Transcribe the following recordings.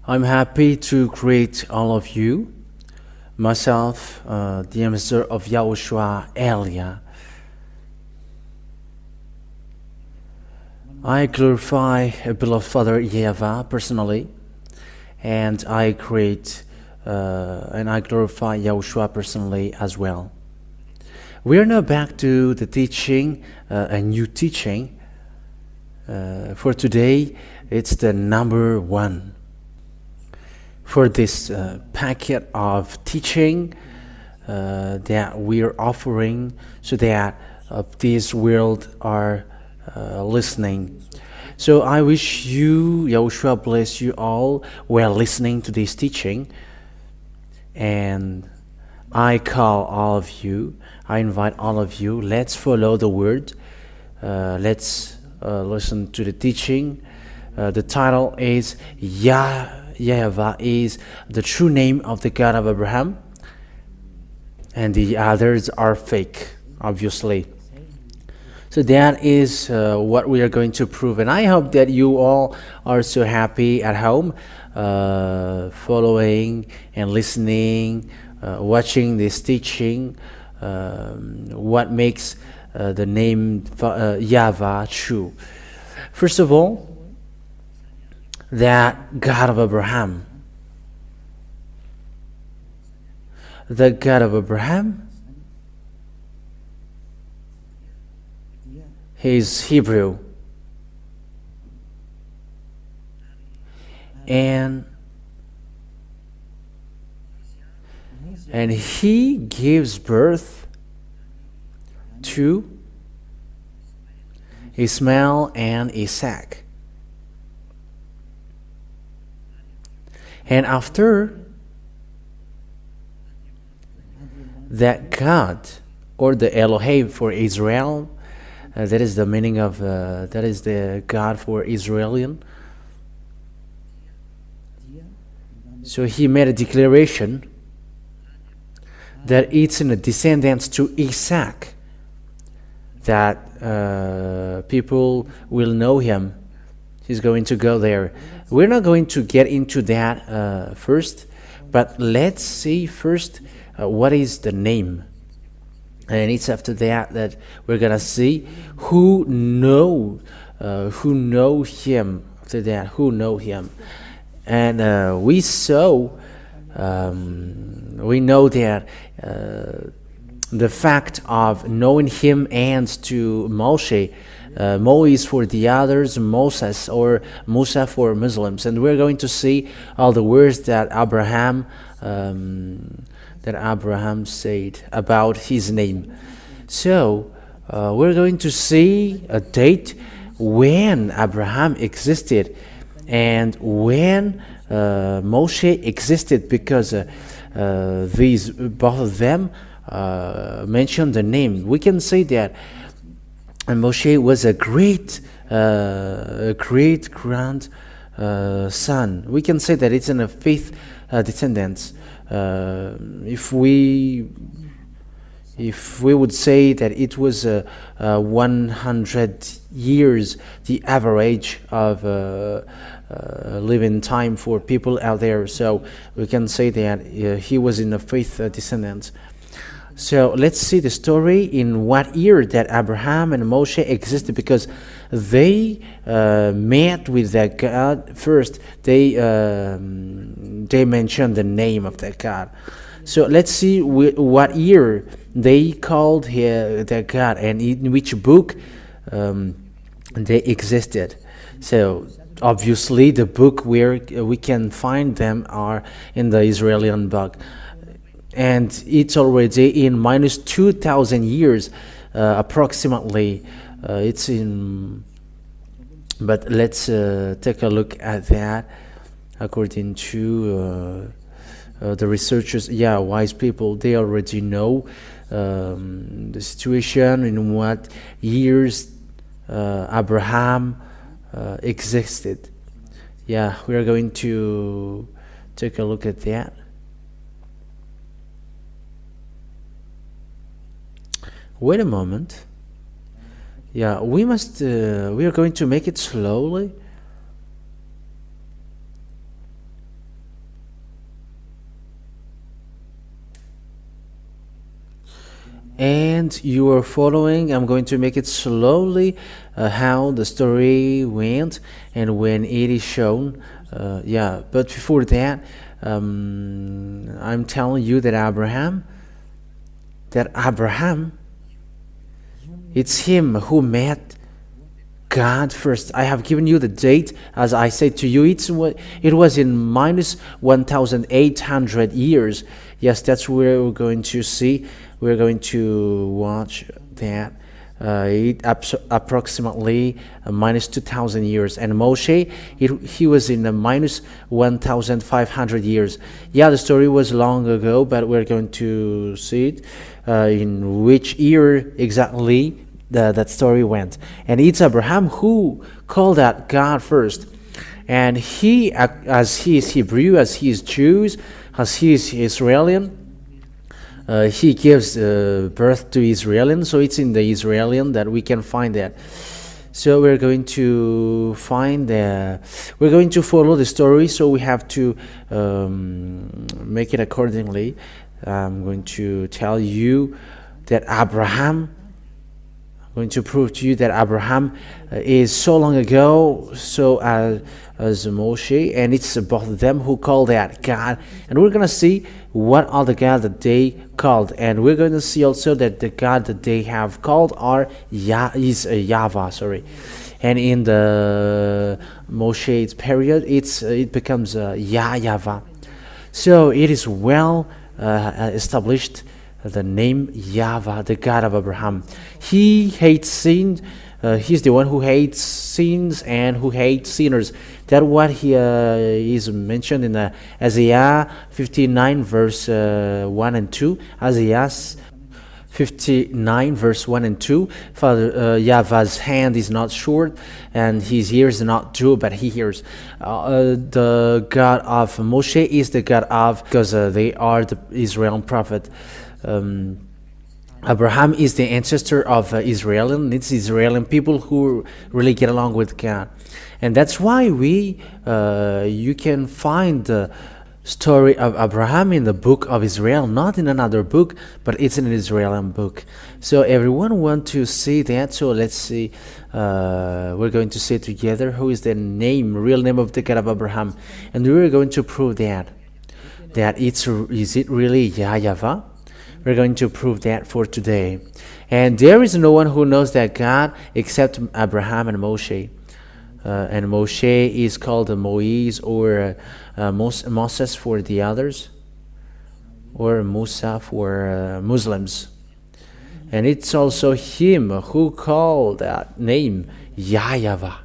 I'm happy to greet all of you. Myself, the ambassador of YAHOSHUAH YAHVAH. I glorify beloved Father YAHVAH personally, and I glorify YAHOSHUAH personally as well. We are now back to the teaching, a new teaching. For today, it's the number 1. For this packet of teaching that we are offering, so that this world are listening. So I wish you, YAHOSHUAH bless you all while listening to this teaching. And I call all of you, I invite all of you, let's follow the word. Let's listen to the teaching. The title is YAH YAHVAH is the true name of the God of Abraham, and the others are fake, obviously. So that is what we are going to prove, and I hope that you all are so happy at home, following and listening, watching this teaching. What makes the name YAHVAH true? First of all, that God of Abraham. The God of Abraham, he is Hebrew, and he gives birth to Ishmael and Isaac. And after that, God, or the Elohim for Israel, that is the meaning of, that is the God for Israelian. So he made a declaration that it's in the descendants to Isaac that people will know him. He's going to go there. We're not going to get into that first, but let's see first what is the name. And it's after that that we're gonna see who know him. After that, who know him, and we know that the fact of knowing him ends to Moshe. Mois for the others, Moses or Musa for Muslims, and we're going to see all the words that Abraham said about his name. So we're going to see a date when Abraham existed and when Moshe existed, because these both of them mention the name. We can say that Moshe was a great grand son. We can say that it's in a fifth descendants. If we would say that it was 100 years, the average of living time for people out there, so we can say that he was in the fifth descendants. So let's see the story in what year that Abraham and Moshe existed, because they met with that God first. They mentioned the name of that God. So let's see what year they called that God and in which book they existed. So obviously the book where we can find them are in the Israeli book. And it's already in minus 2,000 years, approximately. It's in, but let's take a look at that. According to the researchers, wise people, they already know the situation in what years Abraham existed. We are going to take a look at that. Wait a moment. Yeah, we are going to make it slowly. and you are following. I'm going to make it slowly how the story went and when it is shown. Yeah, but before that, I'm telling you that Abraham, it's him who met God first. I have given you the date, as I said to you. It was in minus 1,800 years. Yes, that's where we're going to see. We're going to watch that. Approximately minus 2,000 years, and Moshe, he was in minus 1,500 years. Yeah, the story was long ago, but we're going to see it in which year exactly that story went. And it's Abraham who called out God first, and he, as he is Hebrew, as he is Jews, as he is Israelian, he gives birth to Israelian, so it's in the Israelian that we can find that. So we're going to we're going to follow the story, so we have to make it accordingly. I'm going to tell you that I'm going to prove to you that Abraham is so long ago, so as Moshe, and it's both of them who called that God. And we're going to see what are the God that they called, and we're going to see also that the God that they have called is YAHVAH. Sorry, and in the Moshe's period, it becomes YAH YAHVAH. So it is well established. The name YAHVAH, the God of Abraham. He hates sin. He's the one who hates sins and who hates sinners. That's what he is mentioned in Isaiah 59 verse 1 and 2. Isaiah 59 verse 1 and 2. Father Yahvah's hand is not short and his ears are not dull, but he hears. The God of Moshe is the God of, because they are the Israel prophet. Abraham is the ancestor of Israel. It's Israeli people who really get along with God, and that's why you can find the story of Abraham in the book of Israel, not in another book, but it's in an Israeli book. So everyone want to see that. So let's see. We're going to say together who is the real name of the God of Abraham, and we're going to prove that is it really YAH YAHVAH. We're going to prove that for today. And there is no one who knows that God except Abraham and Moshe. And Moshe is called Moise or Moses for the others, or Musa for Muslims. And it's also him who called that name YAH YAHVAH.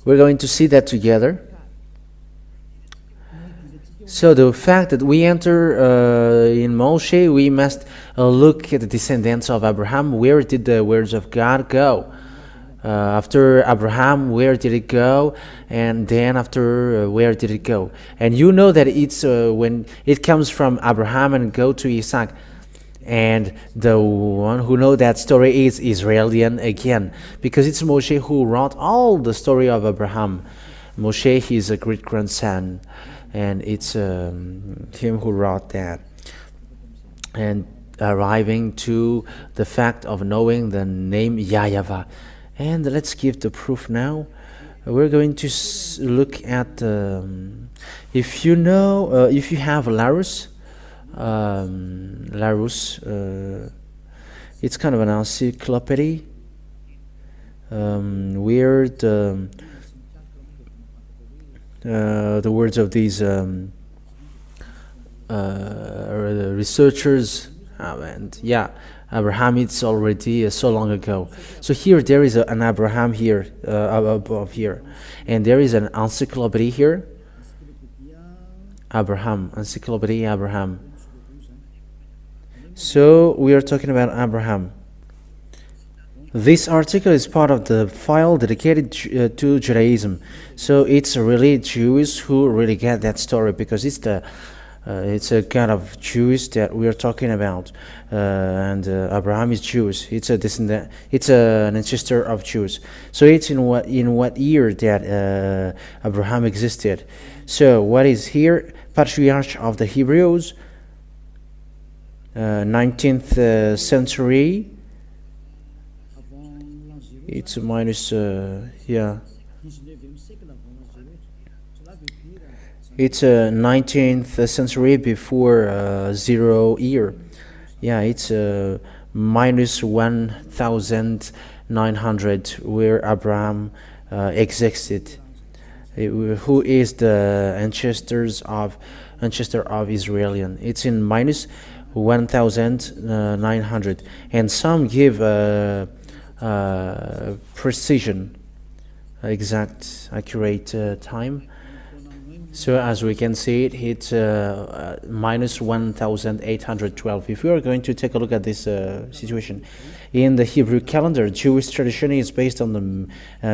We're going to see that together. So the fact that we enter in Moshe, we must look at the descendants of Abraham. Where did the words of God go? After Abraham, where did it go? And then after, where did it go? And you know that it's when it comes from Abraham and go to Isaac. And the one who know that story is Israelian again, because it's Moshe who wrote all the story of Abraham. Moshe, he's a great grandson. And it's him who wrote that. And arriving to the fact of knowing the name YAH YAHVAH. And let's give the proof now. We're going to look at, if you have Larousse, it's kind of an encyclopedia, where the words of these researchers, and yeah, Abraham, it's already so long ago. So here there is an Abraham here, above here, and there is an encyclopedia here. Encyclopedia Abraham. So we are talking about Abraham. This article is part of the file dedicated to Judaism. So it's really Jews who really get that story, because it's a kind of Jews that we are talking about, and Abraham is Jewish. It's a descendant. It's an ancestor of Jews. So it's in what year that Abraham existed. So what is here? Patriarch of the Hebrews. 19th century. It's minus, yeah. It's 19th century before 0 year. Yeah, it's minus 1900 where Abraham existed. Who is the ancestor of Israelian? It's in minus 1900, and some give precision, exact, accurate time. So as we can see, it's minus 1812. If we are going to take a look at this situation, in the Hebrew calendar, Jewish tradition is based on the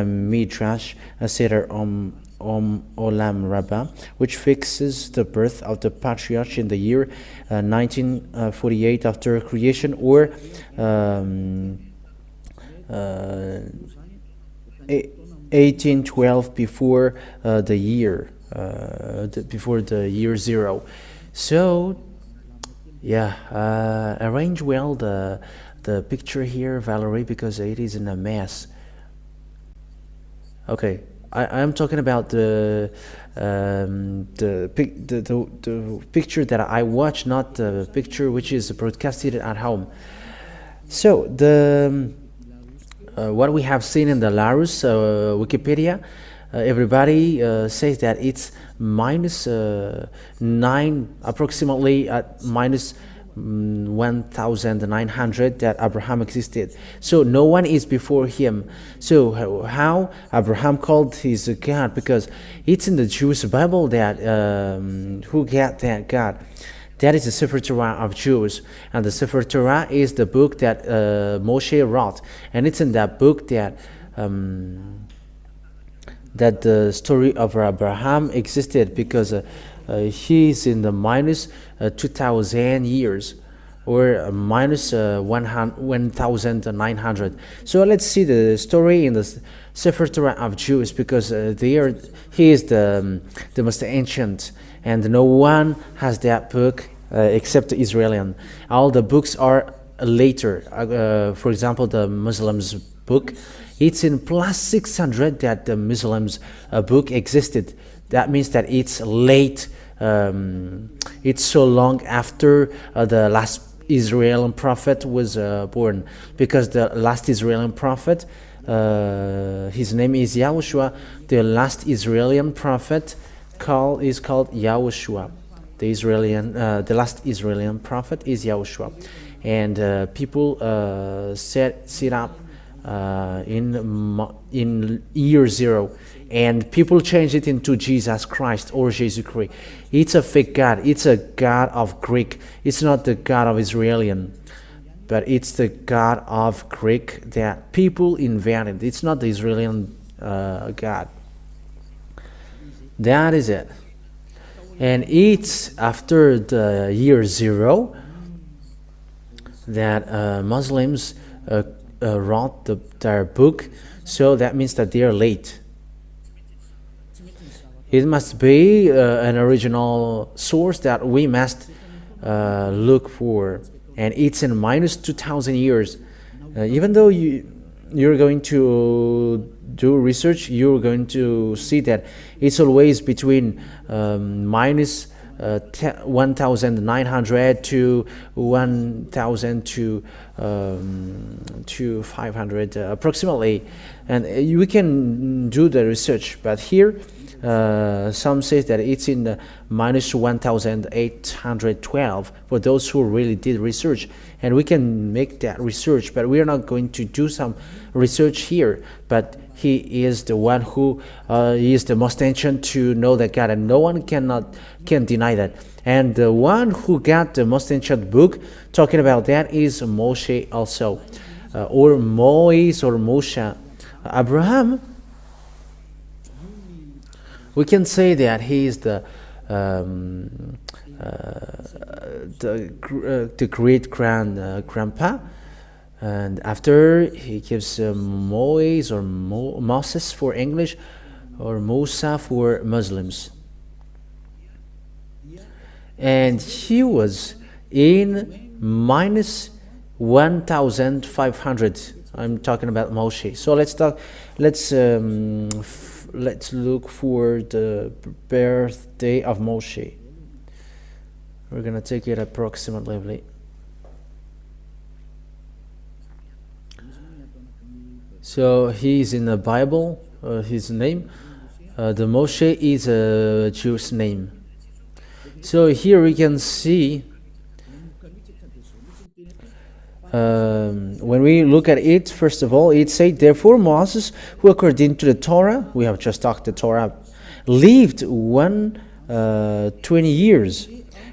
Midrash Seder Olam Rabbah, which fixes the birth of the patriarch in the year 1948 after creation, or 1812 before the year. Before the year 0. So yeah, arrange well the picture here, Valerie, because it is in a mess. Okay, I'm talking about the picture that I watch, not the picture which is broadcasted at home. So the what we have seen in the Larus Wikipedia, everybody says that it's minus 9, approximately at minus 1900 that Abraham existed. So no one is before him. So how Abraham called his God? Because it's in the Jewish Bible that who got that God. That is the Sefer Torah of Jews, and the Sefer Torah is the book that Moshe wrote, and it's in that book that that the story of Abraham existed, because he's in the minus 2000 years, or minus 1900. So let's see the story in the Sefer Torah of Jews, because he is the most ancient, and no one has that book except the Israelian. All the books are later. For example, the Muslims book, it's in plus 600 that the Muslims book existed. That means that it's late. It's so long after the last Israeli prophet was born, because the last Israeli prophet, his name is YAHOSHUAH. The last Israeli prophet is called YAHOSHUAH. The last Israeli prophet is YAHOSHUAH, and people set up in year 0, and people change it into Jesus Christ or Jesus Christ. It's a fake God. It's a God of Greek. It's not the God of Israelian, but it's the God of Greek that people invented. It's not the Israelian God. That is it. And it's after the year 0 that Muslims wrote their book, so that means that they are late. It must be an original source that we must look for, and it's in minus 2000 years. Even though you're going to do research, you're going to see that it's always between minus 1900 to 1000 to 500 approximately, and we can do the research. But here some say that it's in the minus 1812 for those who really did research, and we can make that research, but we are not going to do some research here. But he is the one who is the most ancient to know that God, and no one can deny that. And the one who got the most ancient book, talking about that, is Moshe also, or Moise or Moshe. Abraham, we can say that he is the great grandpa. And after he gives Moise or Moses for English, or Musa for Muslims. And he was in minus 1,500. I'm talking about Moshe. So let's look for the birthday of Moshe. We're gonna take it approximately. So he's in the Bible. His name, the Moshe is a Jewish name. So here we can see, when we look at it, first of all, it says, therefore Moses, who according to the Torah, we have just talked the Torah, lived 120 years,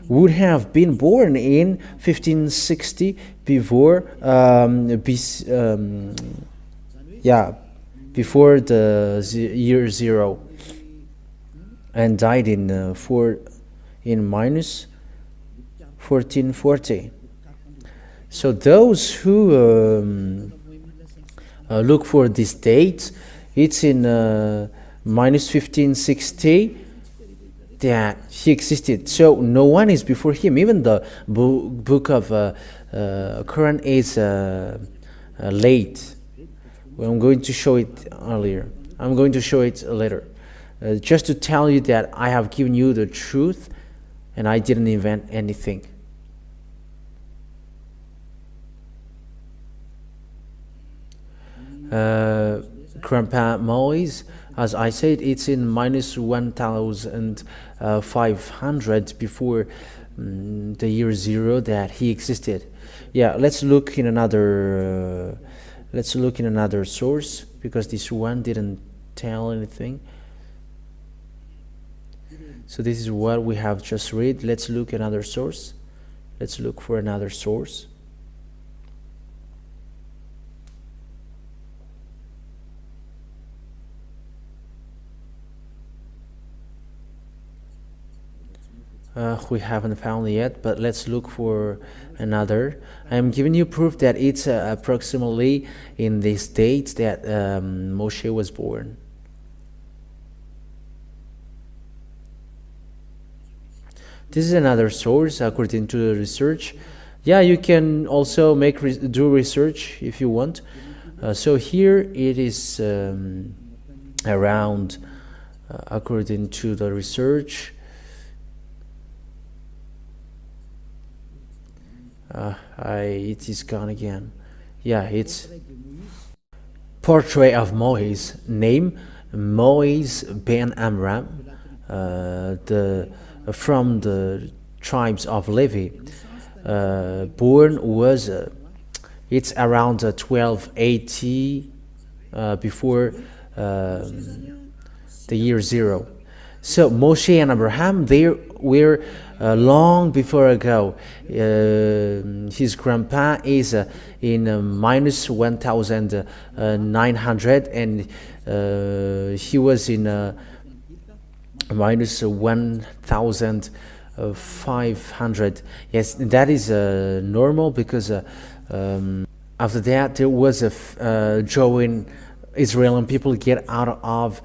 would have been born in 1560 before before the year 0, and died in minus 1440. So those who look for this date, it's in minus 1560 that he existed. So no one is before him. Even the book of Quran is late. Well, I'm going to show it earlier. I'm going to show it later. Just to tell you that I have given you the truth and I didn't invent anything. Grandpa Moise, as I said, it's in minus 1,500 before the year 0 that he existed. Yeah, let's look in another source, because this one didn't tell anything. So this is what we have just read. Let's look at another source. Let's look for another source. We haven't found it yet, but let's look for another. I'm giving you proof that it's approximately in this date that Moshe was born. This is another source according to the research. Yeah, you can also do research if you want. So here it is around, according to the research, it is gone again. Yeah, it's portrait of Moise, name Moise ben Amram, from the tribes of Levi. Born was it's around 1280 before the year 0. So Moshe and Abraham, they were long before ago. His grandpa is in minus 1,900, and he was in minus 1,500. Yes, that is normal, because after that there was a drawing Israeli people get out of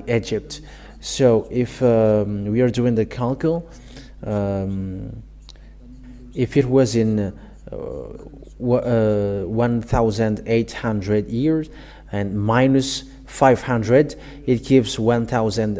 Egypt. So if we are doing the calcul, if it was in 1,800 years and minus 500, it gives 1,000,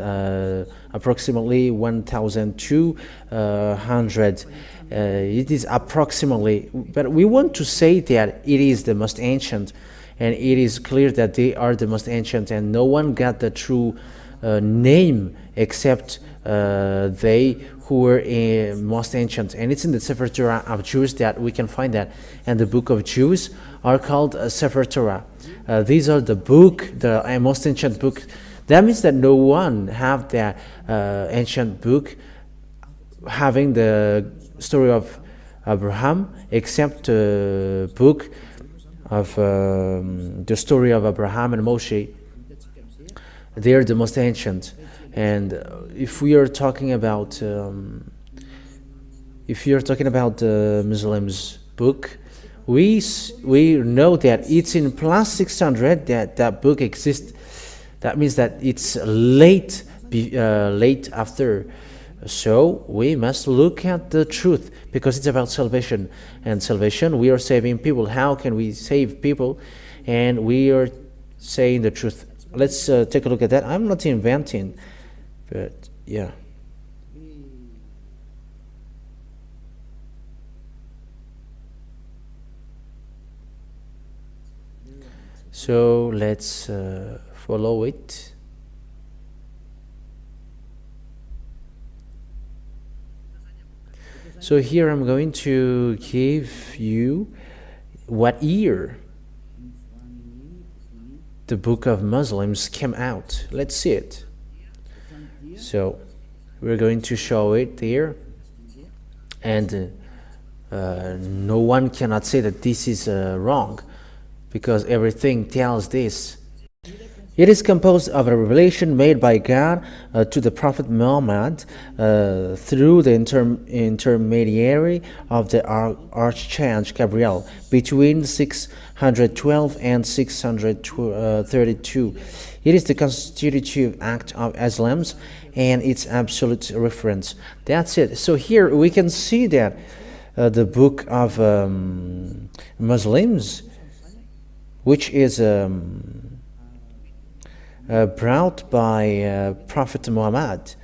approximately 1,200. It is approximately, but we want to say that it is the most ancient, and it is clear that they are the most ancient, and no one got the true name except they who were most ancient. And it's in the Sefer Torah of Jews that we can find that, and the book of Jews are called Sefer Torah. These are the most ancient book. That means that no one have that ancient book having the story of Abraham except the book of the story of Abraham and Moshe. They are the most ancient. And if we are talking about the Muslims book, we know that it's in plus 600 that book exists. That means that it's late after So we must look at the truth, because it's about salvation. And salvation, we are saving people. How can we save people? And we are saying the truth. Let's take a look at that. I'm not inventing, but yeah. So let's follow it. So here I'm going to give you what year the Book of Muslims came out. Let's see it. So we're going to show it there, and no one cannot say that this is wrong, because everything tells this. It is composed of a revelation made by God to the Prophet Muhammad through the intermediary of the Archangel Gabriel between 612 and 632. It is the constitutive act of Islam and its absolute reference. That's it. So here we can see that the book of Muslims, which is brought by Prophet Muhammad,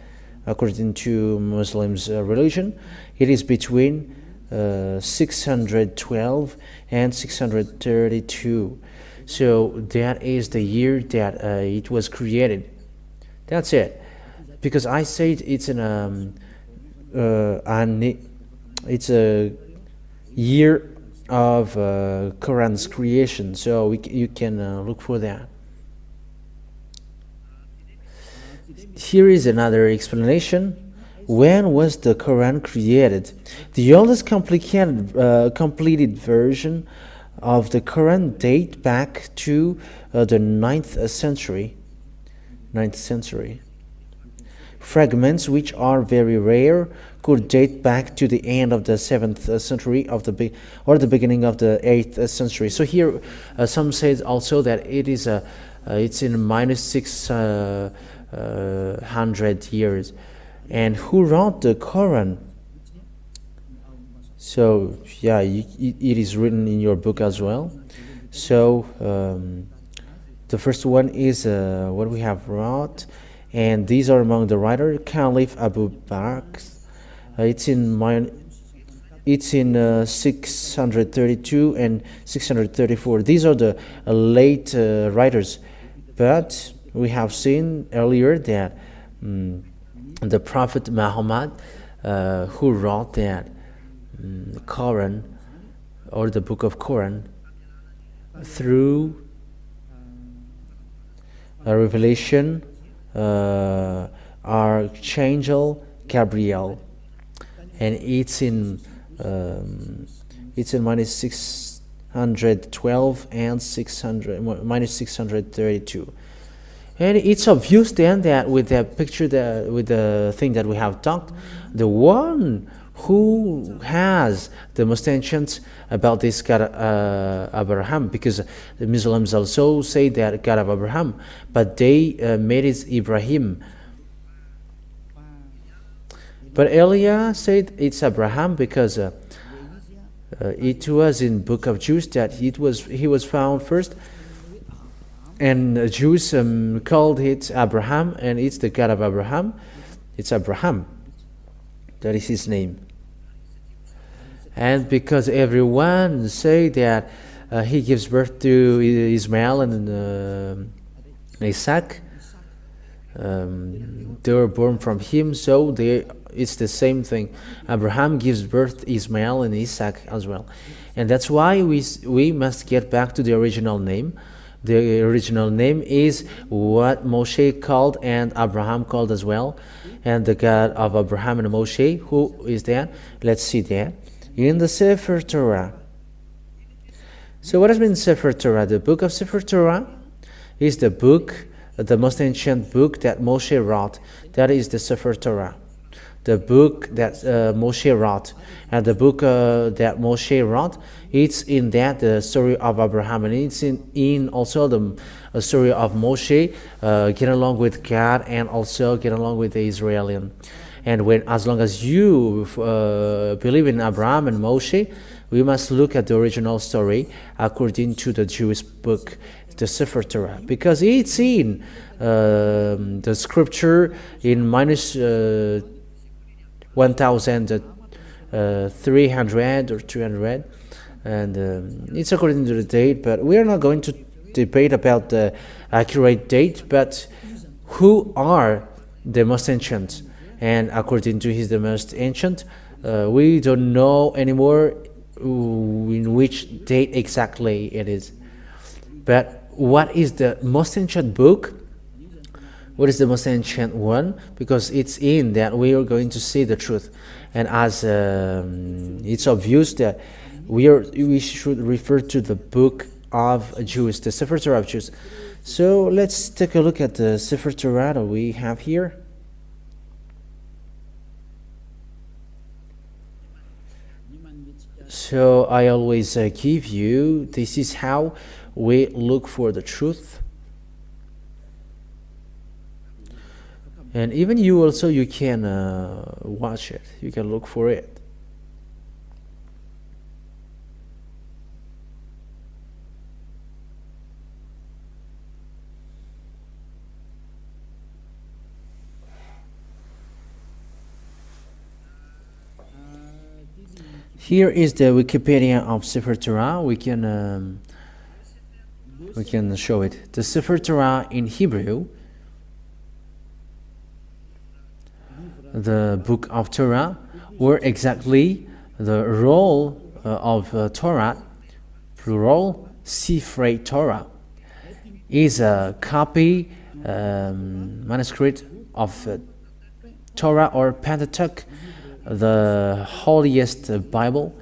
according to Muslims' religion, it is between 612 and 632. So that is the year that it was created. That's it. Because I said it's it's a year of Quran's creation. So you can look for that. Here is another explanation. When was the Quran created? The oldest completed version of the Quran date back to the 9th century. Fragments, which are very rare, could date back to the end of the 7th century or the beginning of the 8th century. So here, some say also that it is it's in minus 600 years. And who wrote the Quran? So yeah, it is written in your book as well. So the first one is what we have wrote, and these are among the writer Caliph Abu Bakr. It's in 632 and 634. These are the late writers, but we have seen earlier that the Prophet Muhammad, who wrote that Quran, or the book of Quran, through a revelation, Archangel Gabriel, and it's in minus 612 and minus 632. And it's obvious then that with the picture, with the thing that we have talked, the one who has the most ancient about this God Abraham, because the Muslims also say that God of Abraham, but they made it Ibrahim. But Elia said it's Abraham because it was in book of Jews that he was found first. And the Jews called it Abraham, and it's the God of Abraham. It's Abraham. That is his name. And because everyone say that he gives birth to Ismail and Isaac, they were born from him, so it's the same thing. Abraham gives birth to Ismail and Isaac as well. And that's why we must get back to the original name. The original name is what Moshe called and Abraham called as well. And the God of Abraham and Moshe, who is that? Let's see that. In the Sefer Torah. So what has been Sefer Torah? The book of Sefer Torah is the book, the most ancient book that Moshe wrote. That is the Sefer Torah. The book that Moshe wrote. And the book that Moshe wrote, it's in that the story of Abraham, and it's in also the story of Moshe, get along with God and also get along with the Israelian. And as long as you believe in Abraham and Moshe, we must look at the original story according to the Jewish book, the Sefer Torah, because it's in the scripture in minus 1,300 or 200, and it's according to the date, but we are not going to debate about the accurate date, but who are the most ancient. And according to the most ancient, we don't know anymore in which date exactly it is. But what is the most ancient book? What is the most ancient one? Because it's in that we are going to see the truth. And as it's obvious that we should refer to the book of Jews, the Sefer Torah of Jews. So let's take a look at the Sefer Torah that we have here. So I always give you, this is how we look for the truth. And even you also, you can watch it, you can look for it. Here is the Wikipedia of Sefer Torah. We can show it. The Sefer Torah in Hebrew, the book of Torah, or exactly the roll of Torah, plural, Sifrei Torah, is a copy, manuscript of Torah or Pentateuch, the holiest Bible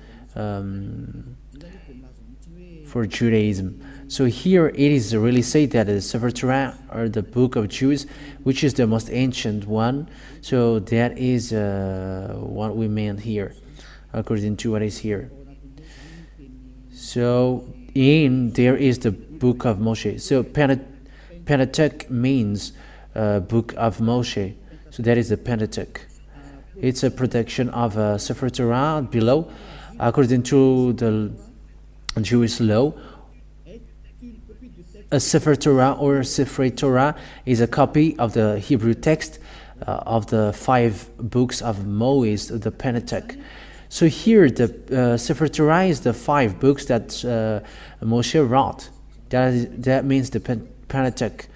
for Judaism. So here it is really said that the Sefer Torah, or the book of Jews, which is the most ancient one. So that is what we meant here, according to what is here. So there is the book of Moshe. So Pentateuch means book of Moshe. So that is the Pentateuch. It's a production of Sefer Torah below, according to the Jewish law. A Sefer Torah or Sifrei Torah is a copy of the Hebrew text of the 5 books of Moses, the Pentateuch. So here the Sefer Torah is the 5 books that Moshe wrote. That means the Pentateuch.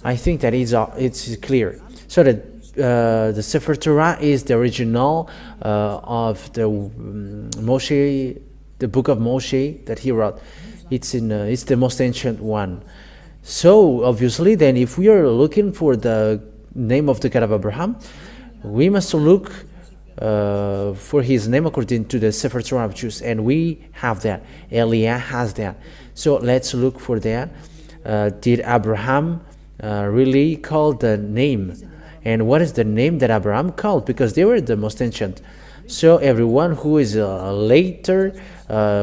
I think that it's clear. So the Sefer Torah is the original of the Moshe, the book of Moshe that he wrote. It's the most ancient one. So obviously, then, if we are looking for the name of the God of Abraham, we must look for his name according to the Sefer Torah of Jews, and we have that. YAH has that. So let's look for that. Did Abraham really call the name? And what is the name that Abraham called? Because they were the most ancient. So everyone who is later,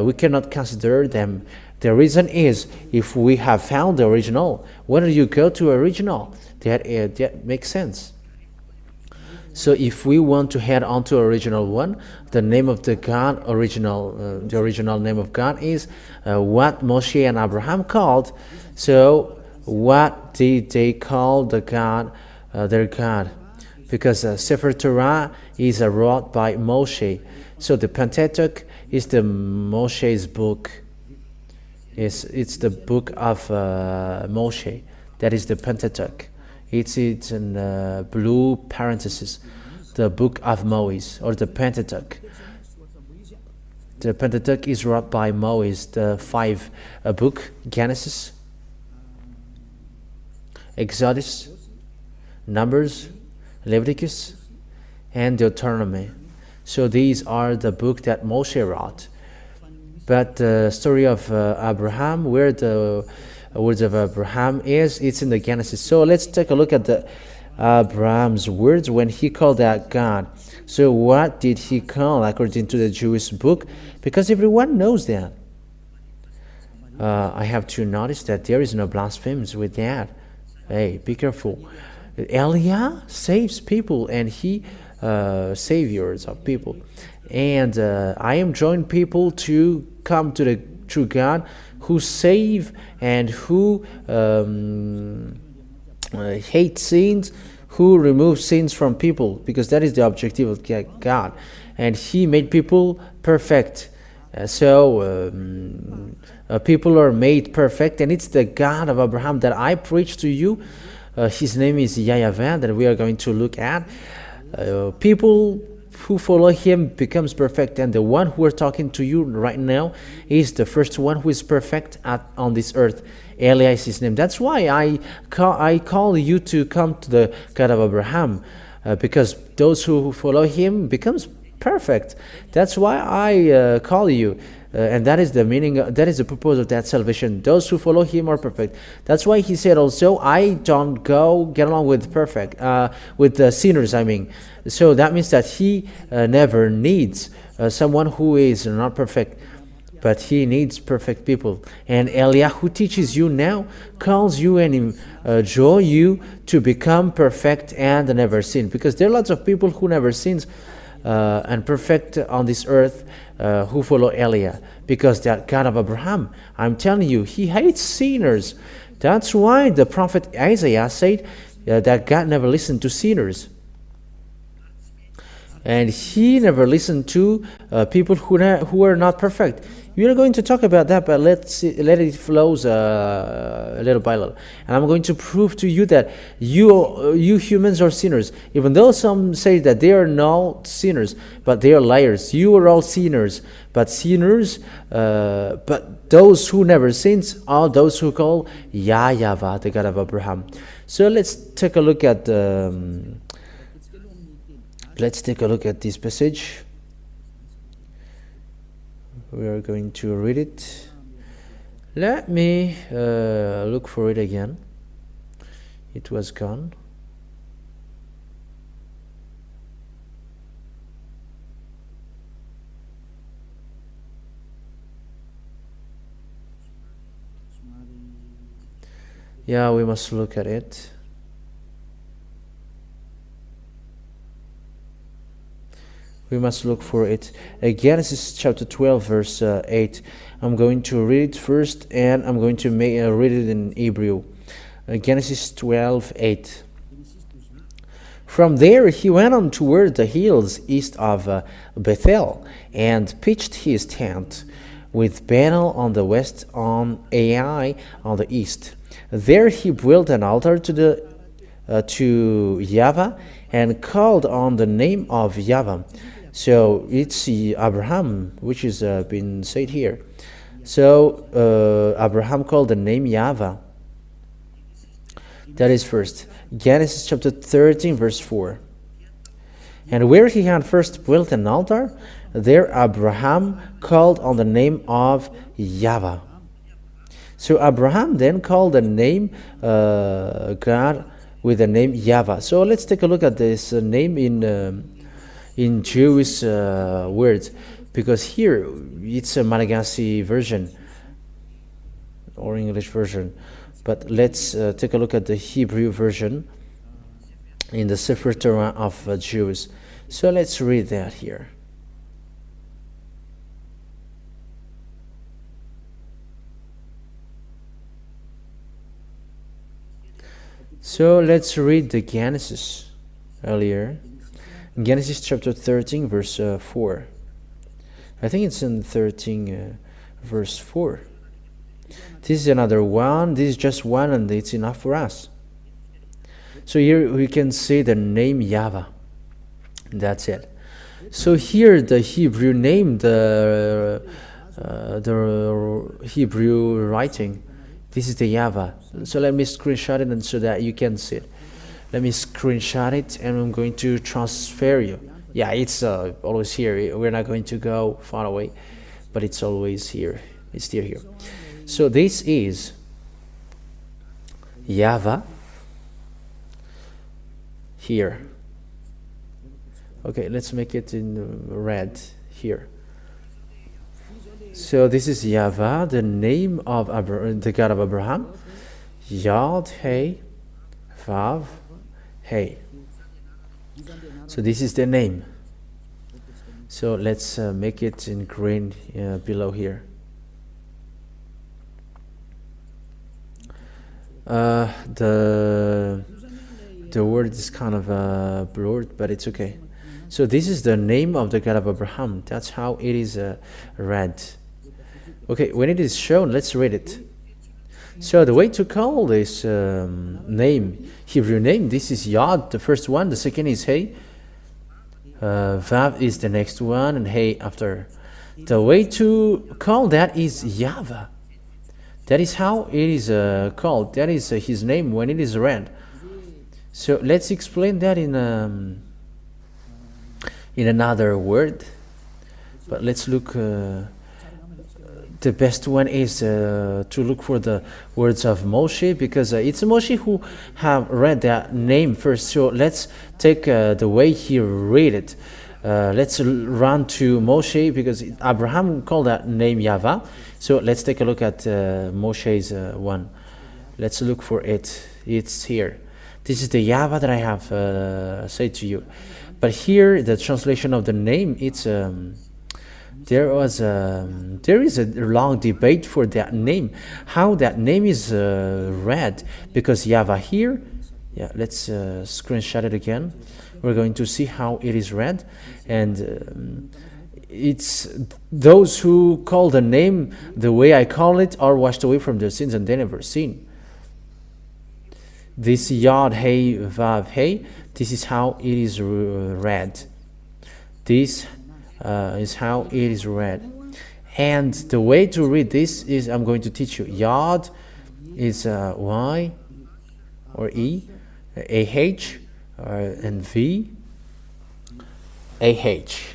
we cannot consider them. The reason is, if we have found the original, when do you go to original? That makes sense. So if we want to head on to original one, the name of the God, the original name of God is what Moshe and Abraham called. So what did they call the God, their God? Because Sefer Torah is wrote by Moshe. So the Pentateuch is the Moshe's book. It's the book of Moshe. That is the Pentateuch. It's in blue parentheses, the book of Moses, or the Pentateuch. The Pentateuch is wrote by Moses, the 5 book: Genesis, Exodus, Numbers, Leviticus, and Deuteronomy. So these are the book that Moshe wrote. But the story of Abraham, where the words of Abraham is, it's in the Genesis. So let's take a look at the Abraham's words when he called that God. So what did he call according to the Jewish book? Because everyone knows that. I have to notice that there is no blasphemies with that. Hey, be careful. YAH saves people, and he saviors of people. And I am drawing people to come to the true God, who save and who hate sins, who removes sins from people, because that is the objective of God. And He made people perfect. People are made perfect, and it's the God of Abraham that I preach to you. His name is YAH YAHVAH, that we are going to look at. People who follow Him becomes perfect, and the one who are talking to you right now is the first one who is perfect on this earth. Eliah is his name. That's why I call you to come to the God of Abraham, because those who follow Him becomes perfect. That's why I call you. And that is the meaning, that is the purpose of that salvation. Those who follow Him are perfect. That's why He said also, I don't go get along with the sinners, I mean. So that means that He never needs someone who is not perfect, but He needs perfect people. And Eliah, who teaches you now, calls you and draw you to become perfect and never sin. Because there are lots of people who never sins and perfect on this earth, who follow Eliah, because that God of Abraham, I'm telling you, He hates sinners. That's why the prophet Isaiah said that God never listened to sinners, and He never listened to people who are not perfect. We are going to talk about that, but let it flows little by little. And I'm going to prove to you that you humans are sinners. Even though some say that they are not sinners, but they are liars. You are all sinners, but those who never sins are those who call YAH YAHVAH, the God of Abraham. So let's take a look at this passage. We are going to read it. Let me look for it again. It was gone. Yeah, we must look at it. We must look for it. Genesis chapter 12, verse 8. I'm going to read it first, and I'm going to read it in Hebrew. Genesis 12, 8. From there he went on toward the hills east of Bethel, and pitched his tent, with Bethel on the west, on Ai on the east. There he built an altar to Yahvah, and called on the name of Yahvah. So it's Abraham, which is been said here. So Abraham called the name Yahvah. That is first. Genesis chapter 13, verse 4. And where he had first built an altar, there Abraham called on the name of Yahvah. So Abraham then called the name God with the name Yahvah. So let's take a look at this name in Jewish words, because here it's a Malagasy version or English version, but let's take a look at the Hebrew version in the Sefer Torah of Jews. So let's read that here. So let's read the Genesis earlier. Genesis chapter 13, verse 4. I think it's in 13, verse 4. This is another one. This is just one, and it's enough for us. So here we can say the name Yahvah. That's it. So here the Hebrew name, the Hebrew writing, this is the Yahvah. So let me screenshot it, and so that you can see it. Let me screenshot it, and I'm going to transfer you. Yeah, it's always here. We're not going to go far away, but it's always here. It's still here. So this is Yahvah here. Okay, let's make it in red here. So this is Yahvah, the name of the God of Abraham. Yod, Hey, Vav, Hey. So this is the name. So let's make it in green below here. The word is kind of blurred, but it's okay. So this is the name of the God of Abraham. That's how it is read. Okay, when it is shown, let's read it. So the way to call this name, Hebrew name, this is Yod, the first one. The second is Hey. Vav is the next one, and Hey after. The way to call that is YAHVAH. That is how it is called. That is his name when it is read. So let's explain that in another word. But let's look. The best one is to look for the words of Moshe, because it's Moshe who have read that name first. So let's take the way he read it. Let's run to Moshe, because Abraham called that name YAHVAH. So let's take a look at Moshe's one. Let's look for it. It's here. This is the YAHVAH that I have said to you. But here, the translation of the name, it's there is a long debate for that name, how that name is read, because YAHVAH here, yeah, let's screenshot it again. We're going to see how it is read, and it's those who call the name the way I call it are washed away from their sins and they never sin. This Yod Hey Vav Hey, this is how it is read. This is how it is read. And the way to read this is, I'm going to teach you. Yod is Y or E, AH, and V, AH.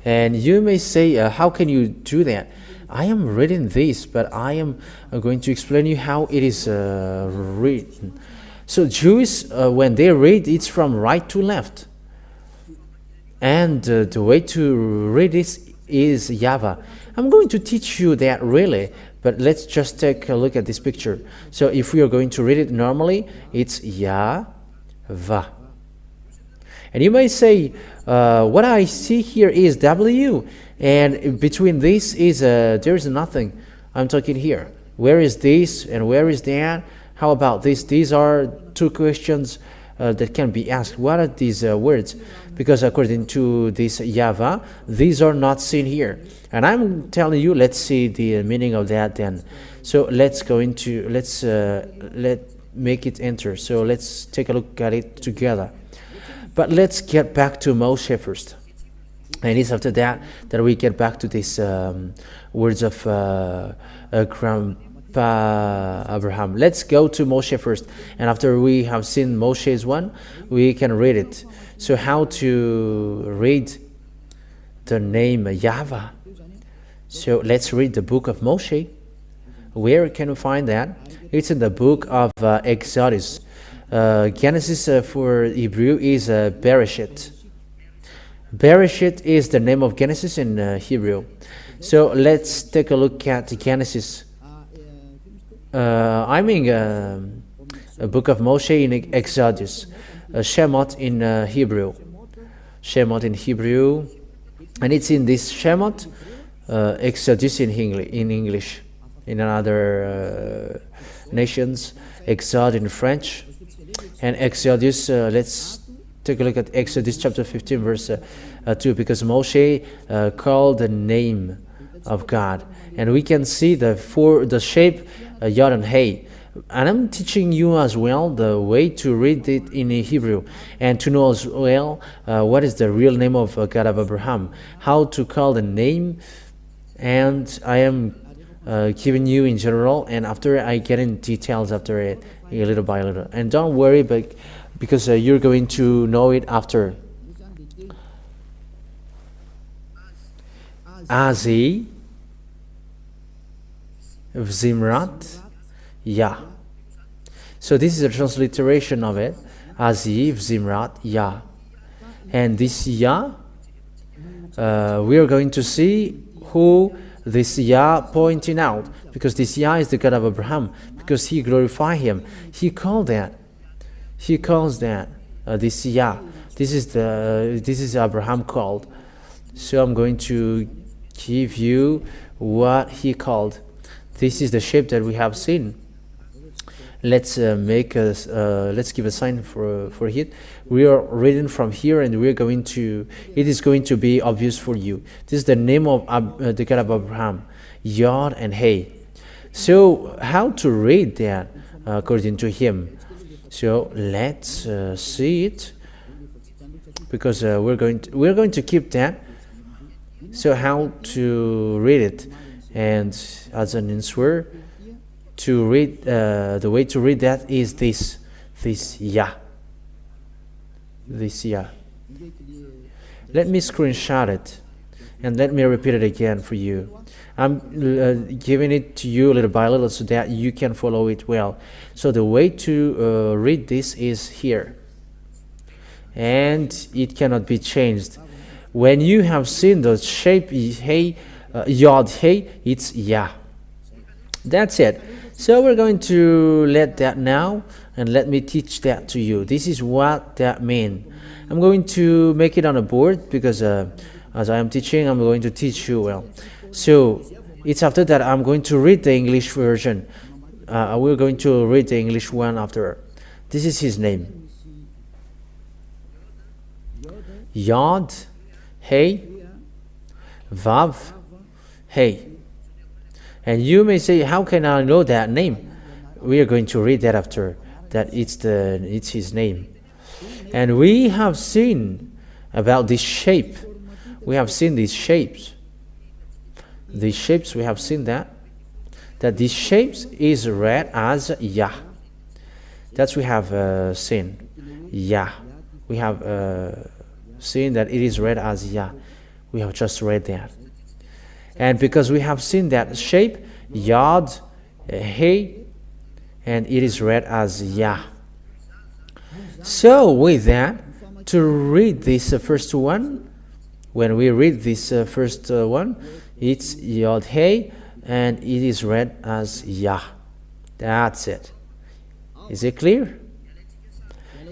And you may say, how can you do that? I am reading this, but I am going to explain you how it is written. So Jews, when they read, it's from right to left. And the way to read this is YAHVAH. I'm going to teach you that really, but let's just take a look at this picture. So if we are going to read it normally, it's YAHVAH. And you may say, what I see here is W, and between this is there is nothing. I'm talking here. Where is this and where is that? How about this? These are two questions that can be asked. What are these words? Because according to this YAHVAH, these are not seen here. And I'm telling you, let's see the meaning of that then. So let's go into, let's make it enter. So let's take a look at it together. But let's get back to Moshe first. And it's after that that we get back to these words of Grandpa Abraham. Let's go to Moshe first. And after we have seen Moshe's one, we can read it. So how to read the name YAHVAH? So let's read the book of Moshe. Where can we find that? It's in the book of Exodus. Genesis for Hebrew is Bereshit. Bereshit is the name of Genesis in Hebrew. So let's take a look at Genesis. I mean a book of Moshe in Exodus. Shemot in Hebrew. Shemot in Hebrew. And it's in this Shemot, Exodus in English. In other nations, Exode in French. And Exodus, let's take a look at Exodus chapter 15 verse 2, because Moshe called the name of God. And we can see the shape Yod and Hey. And I'm teaching you as well the way to read it in Hebrew, and to know as well what is the real name of God of Abraham, how to call the name. And I am giving you in general, and after I get in details after it, a little by little. And don't worry, but because you're going to know it after. Azi, Vzimrat, Yah. So this is a transliteration of it. Azi, Vzimrat, Yah. And this Yah, we are going to see who this Yah pointing out, because this Yah is the God of Abraham, because he glorified him. He calls that. He calls that this Yah. This is Abraham called. So I'm going to give you what he called. This is the shape that we have seen. Let's let's give a sign for it. We are reading from here, and we're going to. It is going to be obvious for you. This is the name of the God of Abraham, Yod and Hey. So how to read that according to him? So let's see it, because we're going to keep that. So how to read it, and as an answer to read, the way to read that is this Yah. This Yah. Let me screenshot it, and let me repeat it again for you. I'm giving it to you little by little so that you can follow it well. So the way to read this is here, and it cannot be changed. When you have seen the shape Hey, Yod Hey, it's Yah. That's it. So we're going to let that now, and let me teach that to you. This is what that means. I'm going to make it on a board, because as I am teaching, I'm going to teach you well. So it's after that I'm going to read the English version. We're going to read the English one after. This is his name. Yod Hey Vav Hey. And you may say, how can I know that name? We are going to read that after. That it's his name. And we have seen about this shape. We have seen these shapes. These shapes, we have seen that these shapes is read as Yah. That's we have seen. Yah. We have seen that it is read as Yah. We have just read that. And because we have seen that shape, Yod, Hey, and it is read as Yah. So with that, to read this first one, when we read this first one, it's Yod Hey, and it is read as Yah. That's it. Is it clear?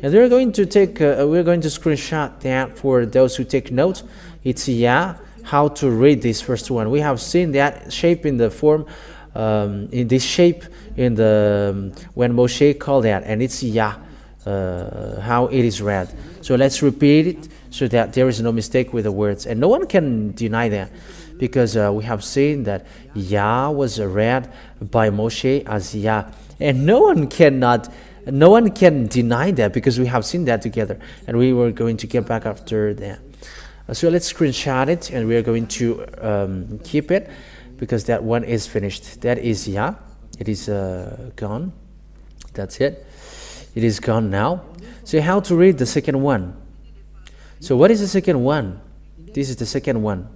And we're going to take, we're going to screenshot that for those who take notes. It's Yah. How to read this first one? We have seen that shape in the form, in this shape in the when Moshe called that, and it's Yah. How it is read. So let's repeat it so that there is no mistake with the words, and no one can deny that, because we have seen that Yah was read by Moshe as Yah, and no one can deny that, because we have seen that together, and we were going to get back after that. So let's screenshot it, and we are going to keep it, because that one is finished. That is Yah. It is gone. That's it. It is gone now. So how to read the second one? So what is the second one? This is the second one.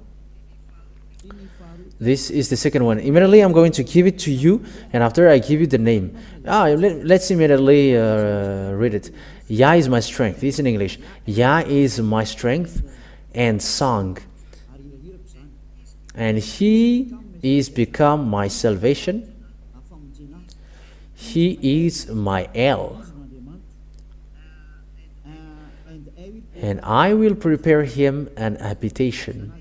This is the second one. Immediately I'm going to give it to you, and after I give you the name. Let's immediately read it. Yah is my strength. This is in English. Yah is my strength and song, and He is become my salvation. He is my El, and I will prepare him an habitation.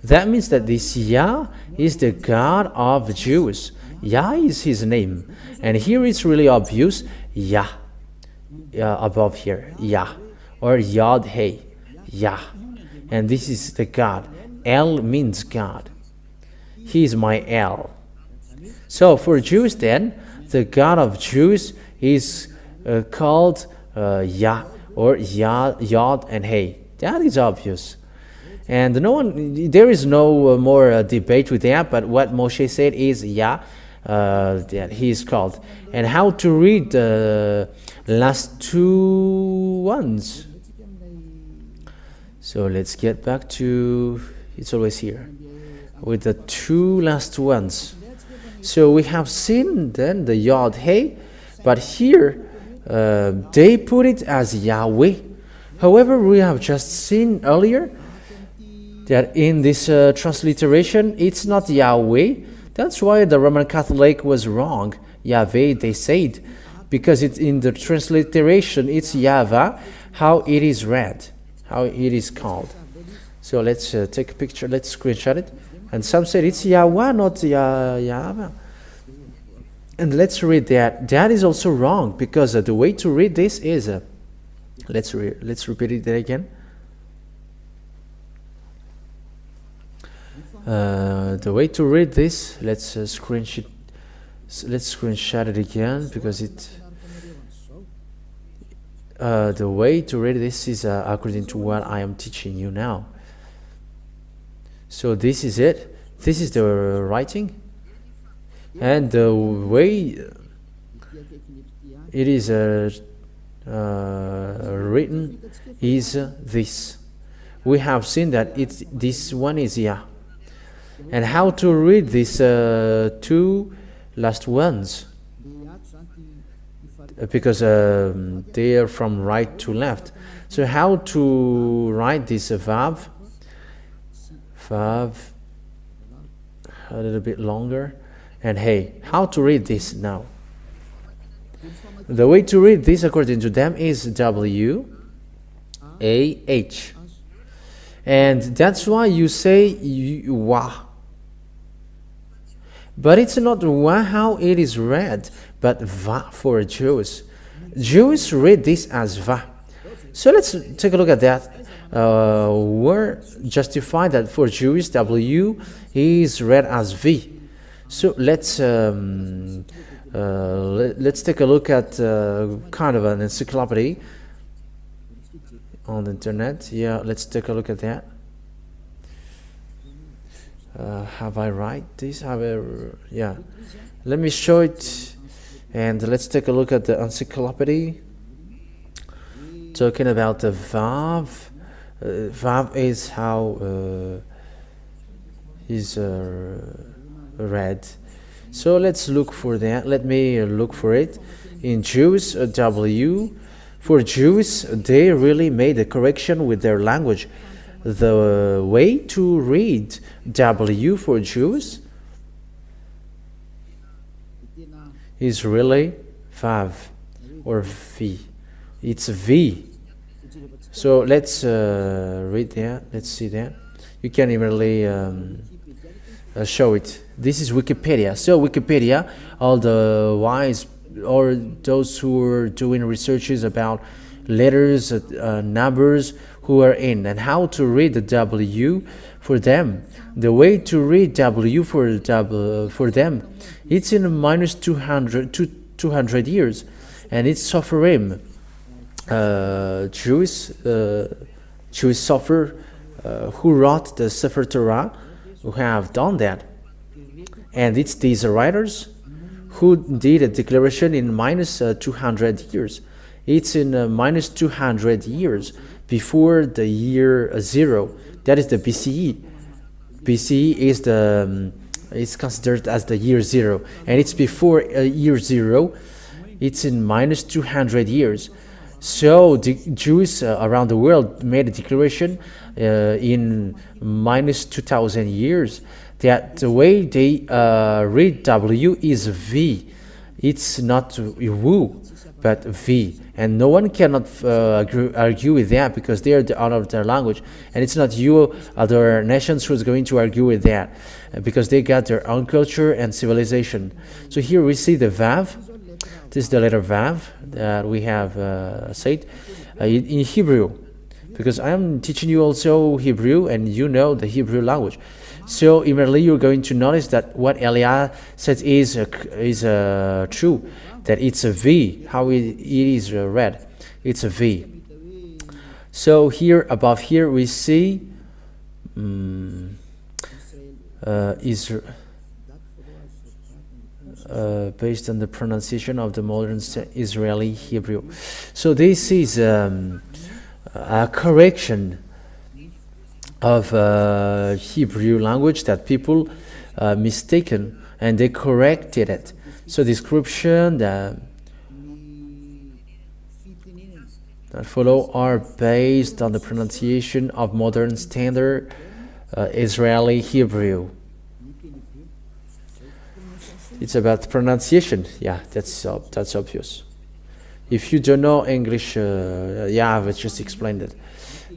That means that this Yah is the God of Jews. Yah is his name, and here it's really obvious. Yah, above here, Yah, or Yod Hey, Yah, and this is the God. El means God. He is my El. So for Jews then, the God of Jews is called Yah, or Yod and Hey. That is obvious. And there is no more debate with that, but what Moshe said is Yah, that he is called. And how to read the last two ones. So let's get back to, it's always here, with the two last ones. So we have seen then the Yod Hey, but here they put it as Yahweh. However, we have just seen earlier that in this transliteration, it's not Yahweh. That's why the Roman Catholic was wrong. Yahweh, they said, because it's in the transliteration, it's YAHVAH. how it is read, how it is called. So let's take a picture, let's screenshot it. And some said it's YAHVAH, not YAHVAH. And let's read that. That is also wrong, because the way to read this is, let's repeat it again. The way to read this, let's screenshot it again, because the way to read this is according to what I am teaching you now. So this is it. This is the writing, and the way it is written is this. We have seen that this one is YAH. And how to read these two last ones? Because they are from right to left. So how to write this vav? Vav, a little bit longer. And hey, how to read this now? The way to read this according to them is WAH. And that's why you say YAH. But it's not WAH how it is read, but VAH for Jews. Jews read this as VAH. So let's take a look at that. We're justified that for Jews, W is read as V. So let's take a look at kind of an encyclopedia on the internet. Yeah, let's take a look at that. Have I write this? Yeah. Let me show it, and let's take a look at the encyclopedia. Talking about the vav. Vav is how is read. So let's look for that. Let me look for it. In Jews, W. For Jews, they really made a correction with their language. The way to read W for Jews is really Vav or V. It's V. So let's read that. Let's see that. You can really show it. This is Wikipedia. So Wikipedia, all the wise or those who are doing researches about letters, numbers, who are in, and how to read the W for them. The way to read W for them, it's in minus 200 years, and it's Sopherim. Jewish Sopher who wrote the Sefer Torah, who have done that, and it's these writers who did a declaration in minus 200 years. It's in minus 200 years before the year 0. That is the BCE. BCE is it's considered as the year 0, and it's before year 0. It's in minus 200 years. So the Jews around the world made a declaration in minus 2,000 years that the way they read W is V. It's not Wu, but V. And no one cannot argue with that, because they are the honor of their language. And it's not you, other nations, who's going to argue with that, because they got their own culture and civilization. So here we see the Vav. This is the letter Vav that we have said in Hebrew, because I am teaching you also Hebrew, and you know the Hebrew language. So immediately you're going to notice that what Eliah says is true, that it's a V, how it is read. It's a V. So here, above here, we see based on the pronunciation of the modern Israeli Hebrew. So this is a correction of Hebrew language that people mistaken, and they corrected it. So description that follow are based on the pronunciation of modern standard Israeli Hebrew. It's about pronunciation. Yeah, that's obvious. If you don't know English, I've just explained it.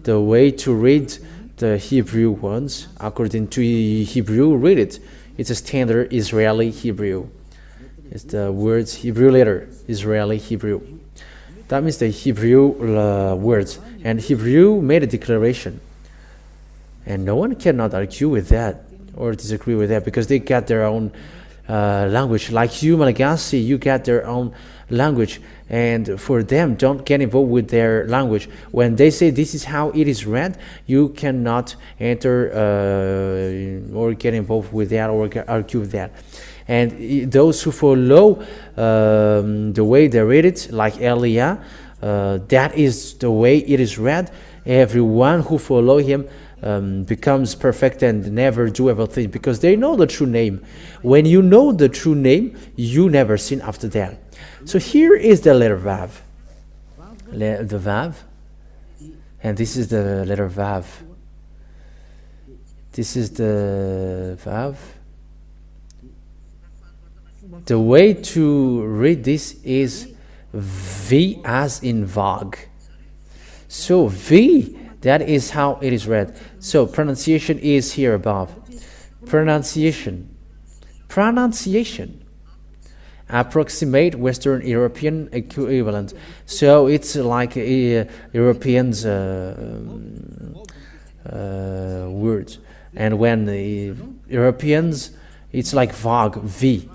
The way to read the Hebrew ones, according to Hebrew, read it. It's a standard Israeli Hebrew. It's the words Hebrew letter, Israeli Hebrew. That means the Hebrew words. And Hebrew made a declaration. And no one cannot argue with that or disagree with that, because they got their own language. Like you, Malagasy, you got their own language. And for them, don't get involved with their language. When they say this is how it is read, you cannot enter or get involved with that or argue with that. And those who follow the way they read it, like Elia, that is the way it is read. Everyone who follow him becomes perfect and never do everything, because they know the true name. When you know the true name, you never sin after that. So here is the letter Vav. The Vav. And this is the letter Vav. This is the Vav. The way to read this is V as in Vag. So V, that is how it is read. So pronunciation is here above. Pronunciation. Approximate Western European equivalent. So it's like Europeans words. And when the Europeans, it's like Vag, V.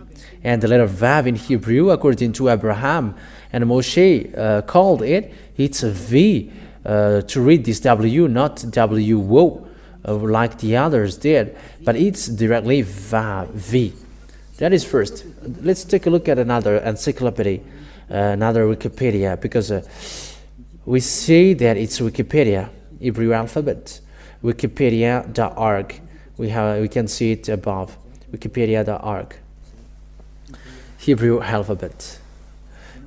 And the letter Vav in Hebrew, according to Abraham and Moshe called it, it's a V to read this W, not W-O, like the others did, but it's directly Vav, V. That is first. Let's take a look at another encyclopedia, another Wikipedia, because we see that it's Wikipedia, Hebrew alphabet, wikipedia.org. We can see it above, wikipedia.org. Hebrew alphabet.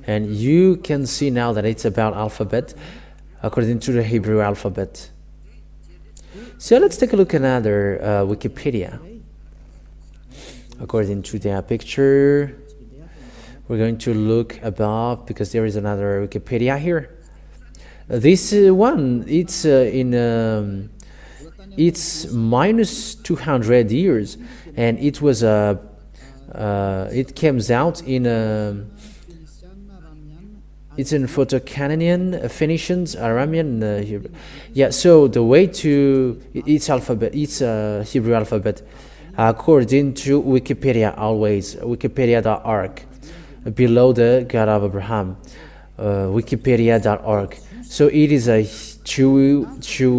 And you can see now that it's about alphabet according to the Hebrew alphabet. So let's take a look at another Wikipedia. According to their picture, we're going to look above, because there is another Wikipedia here. This one, it's it's minus 200 years, and it was it comes out in it's in Photo-Canadian, Phoenicians, Aramean, Hebrew. Yeah, so the way to its alphabet, it's Hebrew alphabet, according to Wikipedia, always wikipedia.org, below the God of Abraham, wikipedia.org. So it is a Jewish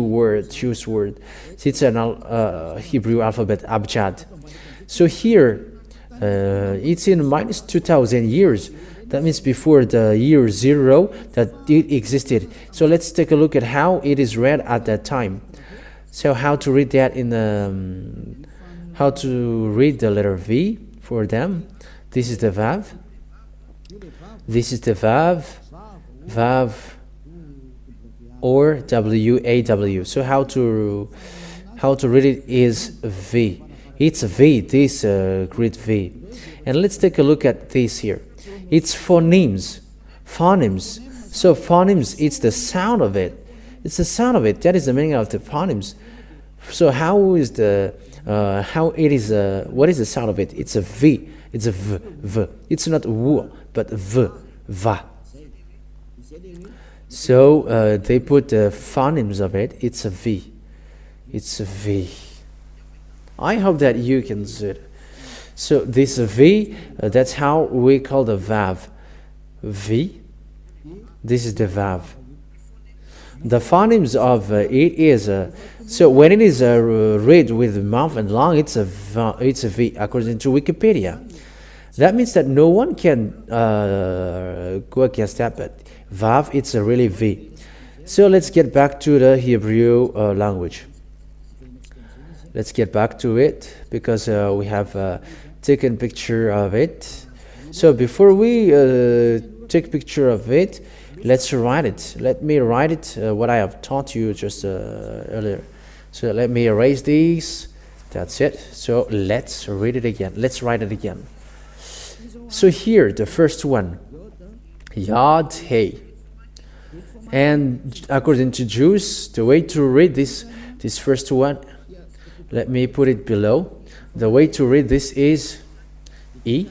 word. It's an Hebrew alphabet, Abjad. So here, it's in minus 2,000 years. That means before the year 0 that it existed. So let's take a look at how it is read at that time. So how to read that in the how to read the letter V for them. This is the Vav. This is the Vav, Vav, or W-A-W. So how to read it is V. It's a V, this great V. And let's take a look at this here. It's phonemes. Phonemes. So phonemes, it's the sound of it. It's the sound of it. That is the meaning of the phonemes. So how is the how it is what is the sound of it? It's a V. It's a V, V. It's not W, but V, Va. So they put the phonemes of it. It's a V. It's a V. I hope that you can see it. So this V, that's how we call the Vav. V. This is the Vav. The phonemes of it is so when it is read with mouth and lung, it's a V according to Wikipedia. That means that no one can go against that, but Vav, it's a really V. So let's get back to the Hebrew language. Let's get back to it, because we have taken picture of it. So before we take picture of it, let's write it. Let me write it, what I have taught you just earlier. So let me erase these. That's it. So let's read it again. Let's write it again. So here, the first one. YAHVAH. And according to Jews, the way to read this first one, let me put it below. The way to read this is E.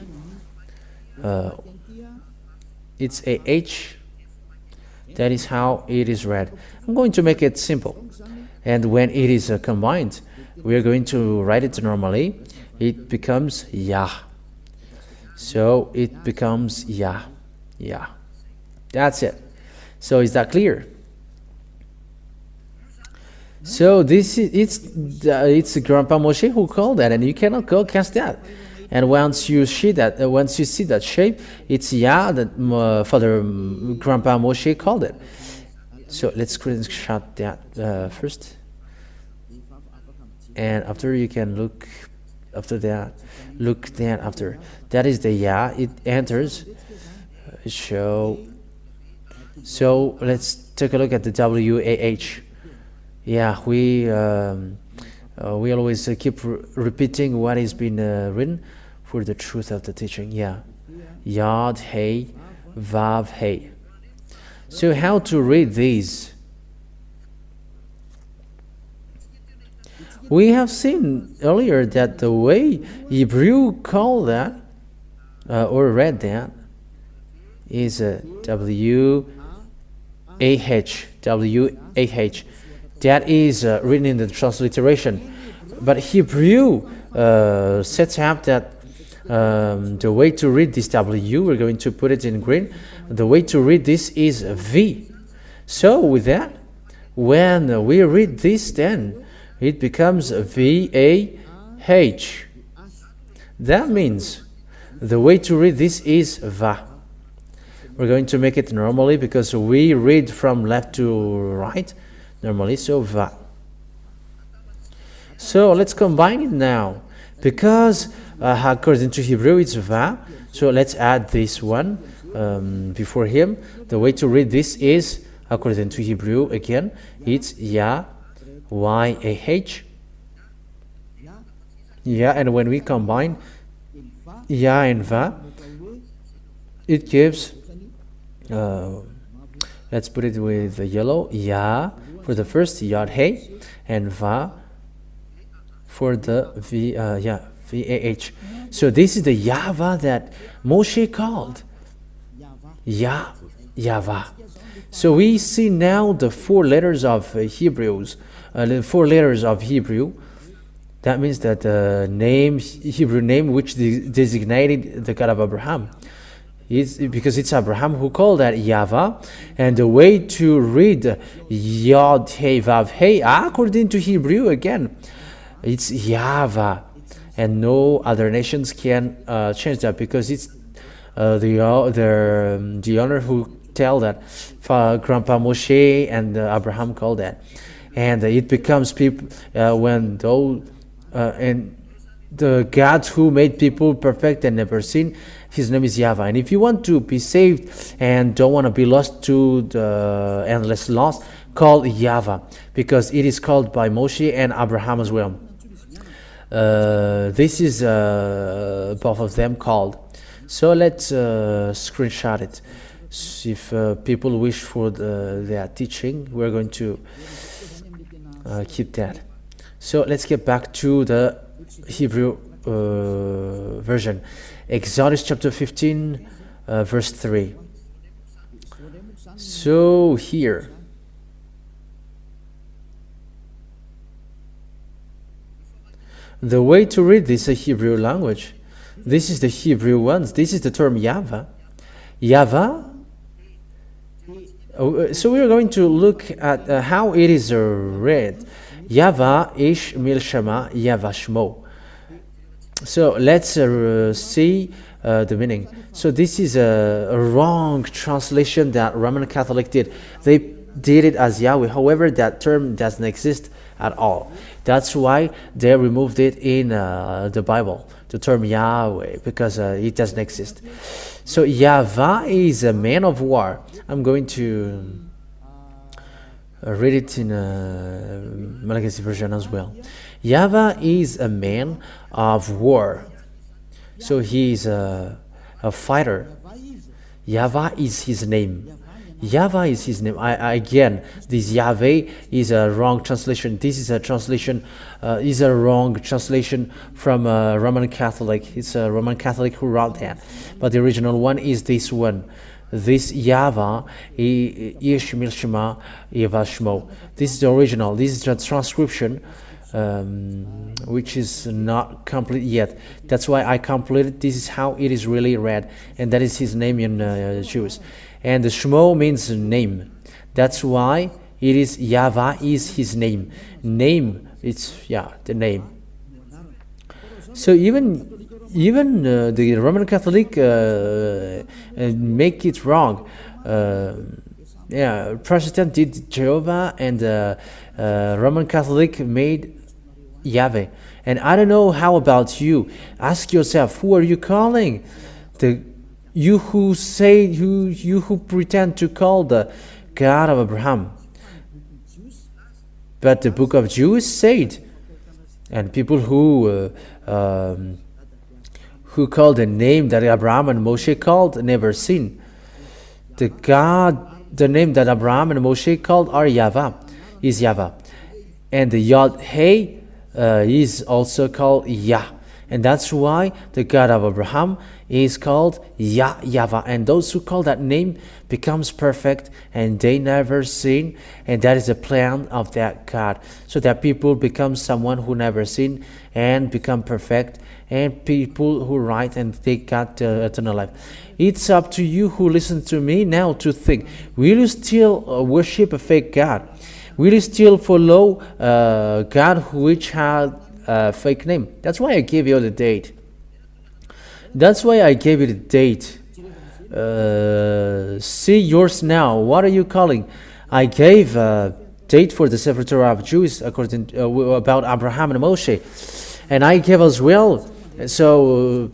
It's a H. That is how it is read. I'm going to make it simple. And when it is combined, we are going to write it normally. It becomes Yah. So it becomes Yah. Yah. That's it. So is that clear? So this is it's Grandpa Moshe who called that, and you cannot go against that. And once you see that shape, it's Yah that Father Grandpa Moshe called it. So let's screenshot that first, and after you can look after that. Look then after that is the Yah. It enters. So let's take a look at the WAH. Yeah, we always keep repeating what has been written for the truth of the teaching. Yeah, YAHVAH YAHVAH. So how to read these? We have seen earlier that the way Hebrew call that or read that is WAH. That is written in the transliteration. But Hebrew sets up that the way to read this W, we're going to put it in green. The way to read this is V. So with that, when we read this, then it becomes VAH. That means the way to read this is Va. We're going to make it normally because we read from left to right normally, so Va. So let's combine it now. Because according to Hebrew it's Va, so let's add this one before him. The way to read this is, according to Hebrew again, it's YAH YAH. Yeah, and when we combine Ya and Va, it gives, let's put it with the yellow, Ya for the first, YAHVAH, and Va for the VAH. So this is the YAHVAH that Moshe called YAH YAHVAH. So we see now the four letters of Hebrews, the four letters of Hebrew. That means that the name, Hebrew name, which designated the God of Abraham, is because it's Abraham who called that YAHVAH, and the way to read YAHVAH according to Hebrew again, it's YAHVAH, and no other nations can change that because it's the owner who tell that Grandpa Moshe and Abraham called that, and it becomes people when those and the God who made people perfect and never sin, his name is YAHVAH. And if you want to be saved and don't want to be lost to the endless loss, call YAHVAH, because it is called by Moshe and Abraham as well. This is both of them called. So let's screenshot it. If people wish for their teaching, we're going to keep that. So let's get back to the Hebrew version. Exodus chapter 15, verse 3. So here, the way to read this Hebrew language, this is the Hebrew ones. This is the term YAHVAH. YAHVAH. So we are going to look at how it is read. YAHVAH ish milshama YAHVAH shmo. So let's see the meaning. So this is a wrong translation that Roman Catholic did. They did it as Yahweh. However, that term doesn't exist at all. That's why they removed it in the Bible, the term Yahweh, because it doesn't exist. So YAHVAH is a man of war. I'm going to read it in a Malagasy version as well. YAHVAH is a man of war. So he is a fighter. YAHVAH is his name. YAHVAH is his name. Again, this Yahweh is a wrong translation. This is a translation, is a wrong translation from Roman Catholic. It's a Roman Catholic who wrote that. But the original one is this one. This YAHVAH, Yeshmil Shema, YAHVAH Shmo. This is the original. This is the transcription, which is not complete yet. That's why I completed. This is how it is really read, and that is his name in Jewish. And the Shmo means name. That's why it is YAHVAH is his name. Name, it's the name. So even the Roman Catholic make it wrong. Protestant did Jehovah, and Roman Catholic made Yahweh. And I don't know how about you. Ask yourself, who are you calling? You who pretend to call the God of Abraham. But the book of Jews said, and people who called the name that Abraham and Moshe called never seen. The name that Abraham and Moshe called are YAHVAH, is YAHVAH. And the YAH is also called Yah. And that's why the God of Abraham is called YAH YAHVAH. And those who call that name becomes perfect, and they never sin. And that is the plan of that God, so that people become someone who never sin and become perfect, and people who write and they got eternal life. It's up to you who listen to me now to think, will you still worship a fake God? Will you still follow God which had a fake name? That's why I gave you the date. That's why I gave you the date. See yours now. What are you calling? I gave a date for the Sefer Torah of Jews according about Abraham and Moshe, and I gave as well. So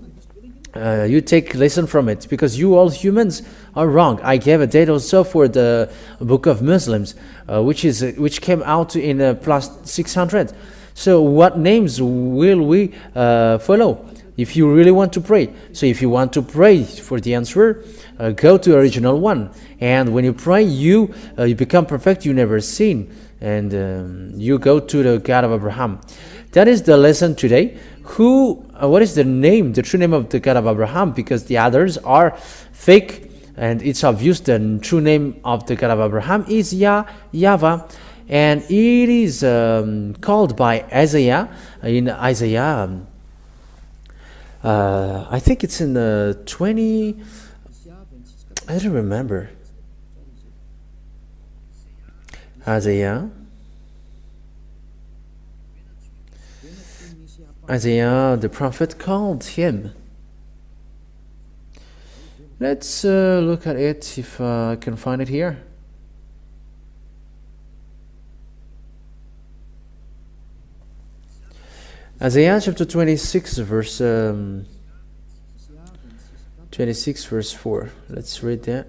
you take lesson from it, because you all humans are wrong. I gave a date also for the book of Muslims, which came out in plus 600. So what names will we follow if you really want to pray? So if you want to pray for the answer, go to original one, and when you pray, you become perfect. You never sin, and you go to the God of Abraham. That is the lesson today. What is the name, the true name of the God of Abraham? Because the others are fake, and it's obvious the true name of the God of Abraham is YAH YAHVAH, and it is called by Isaiah in Isaiah. I think it's in the 20. I don't remember. Isaiah, the prophet, called him. Let's look at it if I can find it here. Isaiah chapter 26, verse 4. Let's read that.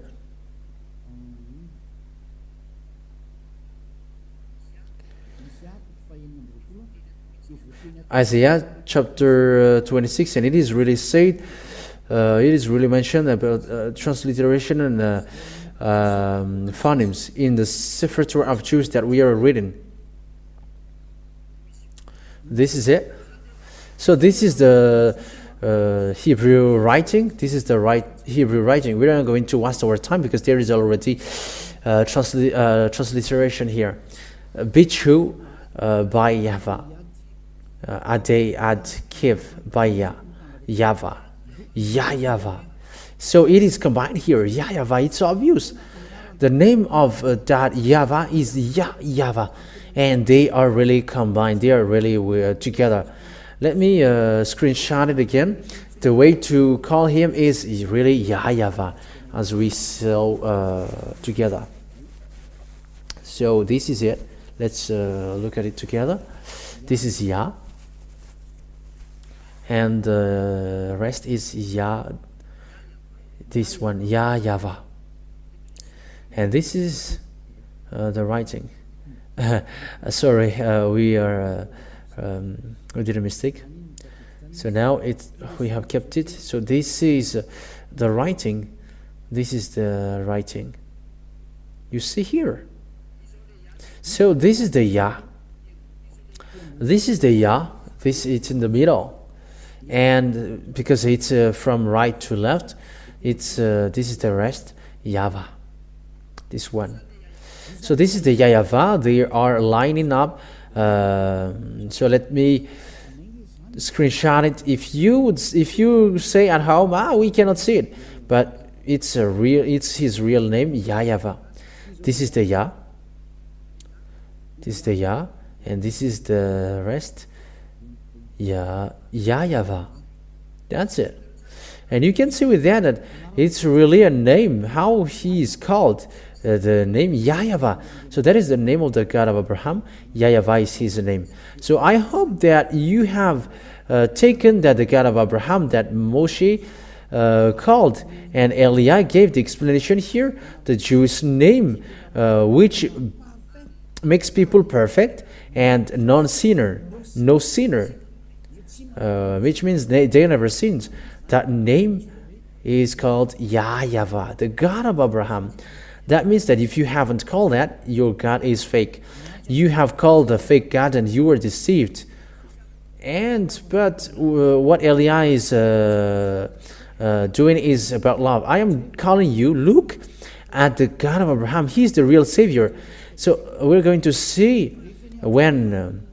Isaiah chapter 26, and it is really said, it is really mentioned about transliteration and phonemes in the Sefer Torah of Jews that we are reading. This is it. So this is the Hebrew writing. This is the right Hebrew writing. We're not going to waste our time because there is already transliteration here. Bichu by YAHVAH. Adei ad kiv by YAHVAH. YAH YAHVAH. So it is combined here. YAH YAHVAH. It's obvious. The name of that YAHVAH is YAH YAHVAH, and they are really combined. They are really together. Let me screenshot it again. The way to call him is really YAH YAHVAH, as we saw together. So this is it. Let's look at it together. This is Yah, and the rest is Yah. This one, YAH YAHVAH, and this is the writing. Sorry, we did a mistake. So now we have kept it. So this is the writing This is the writing. You see here. So this is the Yah. This is the Yah. It's in the middle, and because it's from right to left, this is the rest. YAHVAH. This one. So this is the YAH YAHVAH. They are lining up. So let me screenshot it. If you say at home, we cannot see it, but it's his real name, YAH YAHVAH. This is the Yah. This is the Yah, and this is the rest. YAH YAHVAH. That's it. And you can see with that it's really a name, how he is called, the name YAH YAHVAH. So that is the name of the God of Abraham. YAH YAHVAH is his name. So I hope that you have taken that the God of Abraham that Moshe called, and Eliah gave the explanation here, the Jewish name, which makes people perfect and non-sinner, no sinner, which means they never sinned. That name is called YAH YAHVAH, the God of Abraham. That means that if you haven't called that, your God is fake. You have called a fake God and you were deceived. But what Eliah is doing is about love. I am calling you, look at the God of Abraham. He's the real Savior. So we're going to see when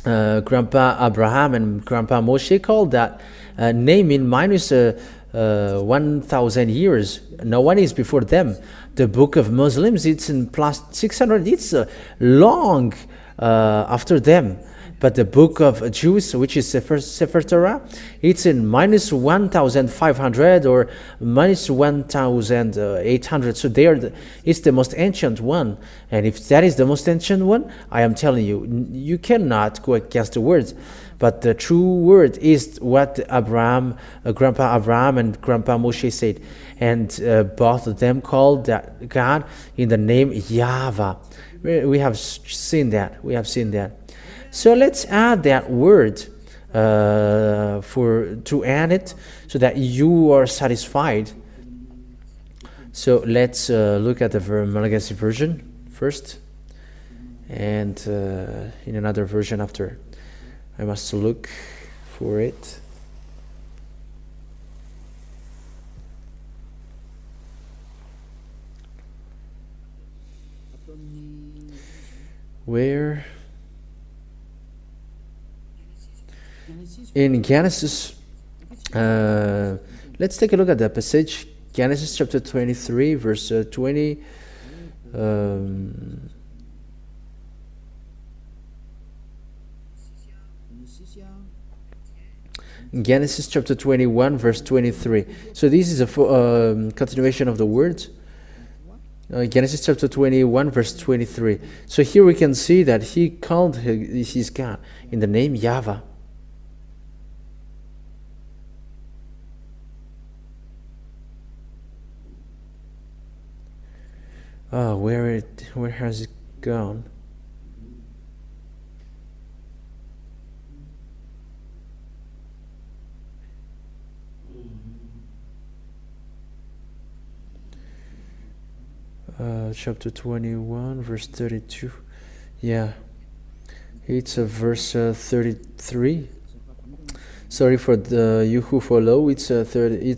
Grandpa Abraham and Grandpa Moshe called that name in minus 1,000 years. No one is before them. The book of Muslims, it's in plus 600. It's long after them. But the book of Jews, which is Sefer Torah, it's in minus 1,500 or minus 1,800. So it's the most ancient one. And if that is the most ancient one, I am telling you, you cannot go against the words. But the true word is what Grandpa Abraham and Grandpa Moshe said. And both of them called that God in the name YAHVAH. We have seen that. So let's add that word to add it so that you are satisfied. So let's look at the Malagasy version first, and in another version after. I must look for it. Where? In Genesis, let's take a look at the passage. Genesis chapter 23, verse 20. Genesis chapter 21, verse 23. So this is a continuation of the words. Genesis chapter 21, verse 23. So here we can see that he called his God in the name YAHVAH. Where has it gone? Chapter 21, verse 32. Yeah, it's verse 33. Sorry for you who follow. It's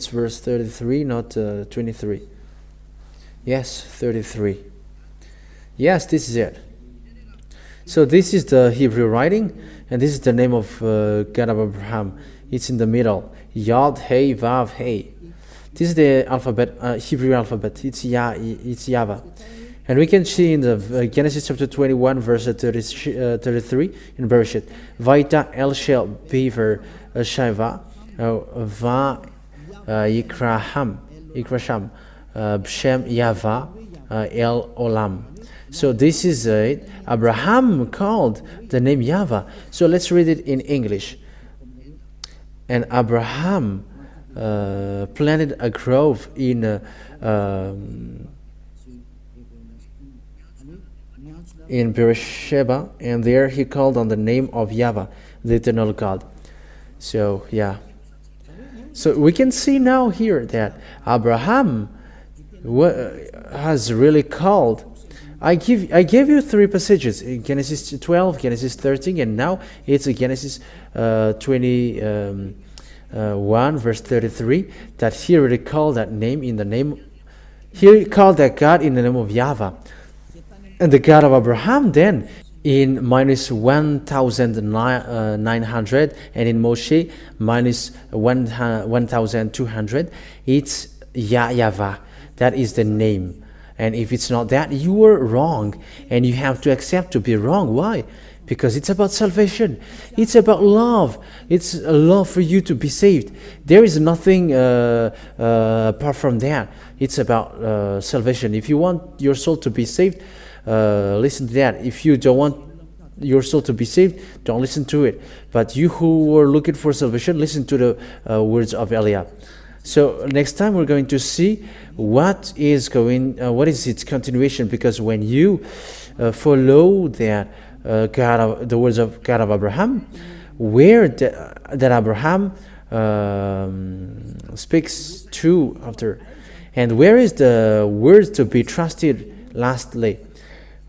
verse 33, not 23. Yes, 33. Yes, this is it. So this is the Hebrew writing, and this is the name of God of Abraham. It's in the middle. Yod, Hey, Vav, Hey. This is the alphabet, Hebrew alphabet. It's YAHVAH. And we can see in the Genesis chapter 21, verse 33 in Bereshit. Vaita El Shel Beaver Shaiva Va Yikrasham B'Shem YAHVAH El Olam. So this is it. Abraham called the name YAHVAH. So let's read it in English. And Abraham planted a grove in Beersheba, and there he called on the name of YAHVAH, the eternal God. So yeah. So we can see now here that Abraham has really called. I gave you three passages in Genesis 12, Genesis 13, and now it's Genesis 21 verse 33 that he already called that name in the name. He called that God in the name of Yahweh, and the God of Abraham then in minus 1,900, and in Moshe minus 1,200. It's YAH YAHVAH. That is the name. And if it's not that, you are wrong, and you have to accept to be wrong. Why? Because it's about salvation. It's about love. It's a love for you to be saved. There is nothing apart from that. It's about salvation. If you want your soul to be saved, listen to that. If you don't want your soul to be saved, don't listen to it. But you who are looking for salvation, listen to the words of Eliah. So next time we're going to see what is its continuation, because when you follow that the words of God of Abraham, where that Abraham speaks to after, and where is the word to be trusted lastly?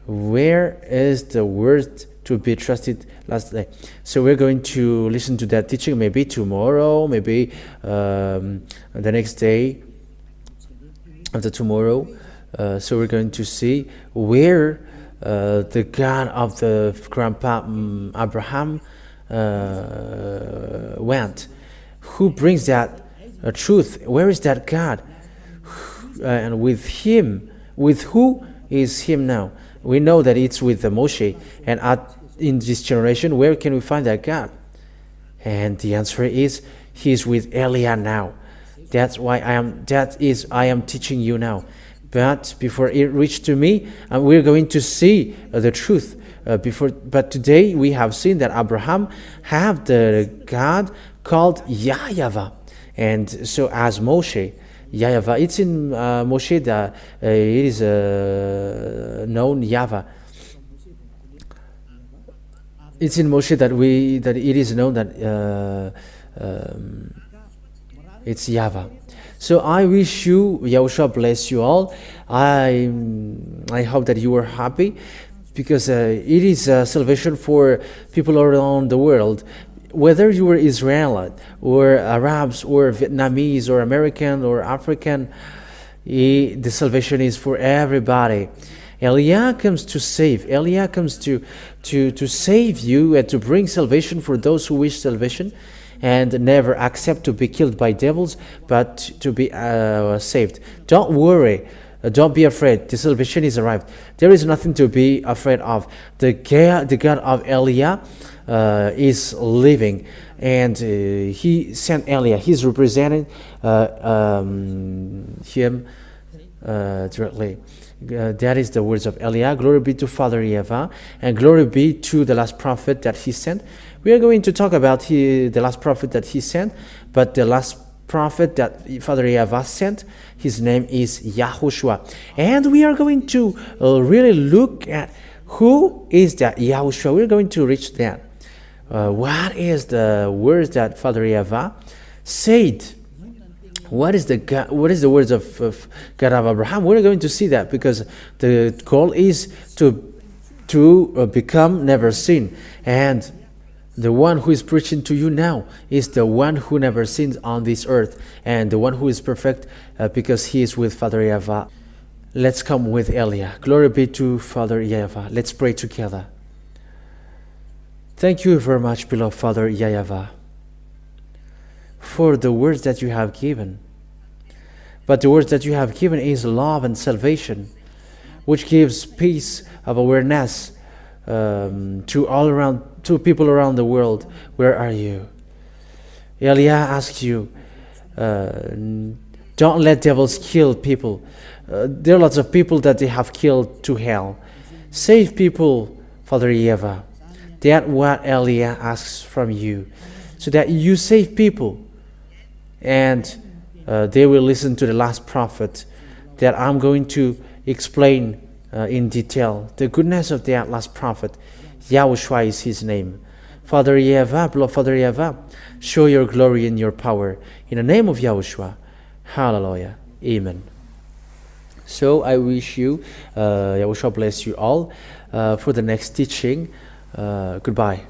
Where is the word to be trusted lastly? So we're going to listen to that teaching maybe tomorrow, maybe the next day after tomorrow. So we're going to see where the God of the grandpa Abraham went. Who brings that truth? Where is that God? And with him, with who is him now? We know that it's with the Moshe, and in this generation, where can we find that God? And the answer is, he is with Eliah now. That's why I am teaching you now. But before it reached to me, we're going to see the truth. But today we have seen that Abraham have the God called YAH YAHVAH, and so as Moshe, YAH YAHVAH. It's in Moshe that it is known Yahweh. It's in Moshe that it is known that it's Yahweh. So I wish you, Yahushua bless you all. I hope that you are happy, because it is salvation for people around the world. Whether you are Israelite or Arabs or Vietnamese or American or African, the salvation is for everybody. Eliah comes to save. Eliah comes to save you and to bring salvation for those who wish salvation and never accept to be killed by devils, but to be saved. Don't worry. Don't be afraid. The salvation is arrived. There is nothing to be afraid of. The God of Eliah is living, and he sent Eliah. He's representing him directly. That is the words of Eliah. Glory be to Father Yahvah, and glory be to the last prophet that he sent. We are going to talk about the last prophet that he sent, but the last prophet that Father Yahvah sent, his name is YAHOSHUAH. And we are going to really look at who is that YAHOSHUAH. We're going to reach that. What is the words that Father Yahvah said? What is the words of God of Abraham? We're going to see that, because the goal is to become never sin. And the one who is preaching to you now is the one who never sinned on this earth, and the one who is perfect because he is with Father Yahvah. Let's come with Eliah. Glory be to Father Yahvah. Let's pray together. Thank you very much, beloved Father YAHVAH, for the words that you have given. But the words that you have given is love and salvation, which gives peace of awareness to people around the world. Where are you? Eliah asks you, don't let devils kill people. There are lots of people that they have killed to hell. Save people, Father Yahvah. That's what Eliah asks from you, so that you save people, and they will listen to the last prophet that I'm going to explain in detail. The goodness of that last prophet, YAHOSHUAH is his name. Father Yahvah, beloved Father Yahvah, show your glory and your power. In the name of YAHOSHUAH. Hallelujah. Amen. So I wish you, YAHOSHUAH bless you all for the next teaching. Goodbye.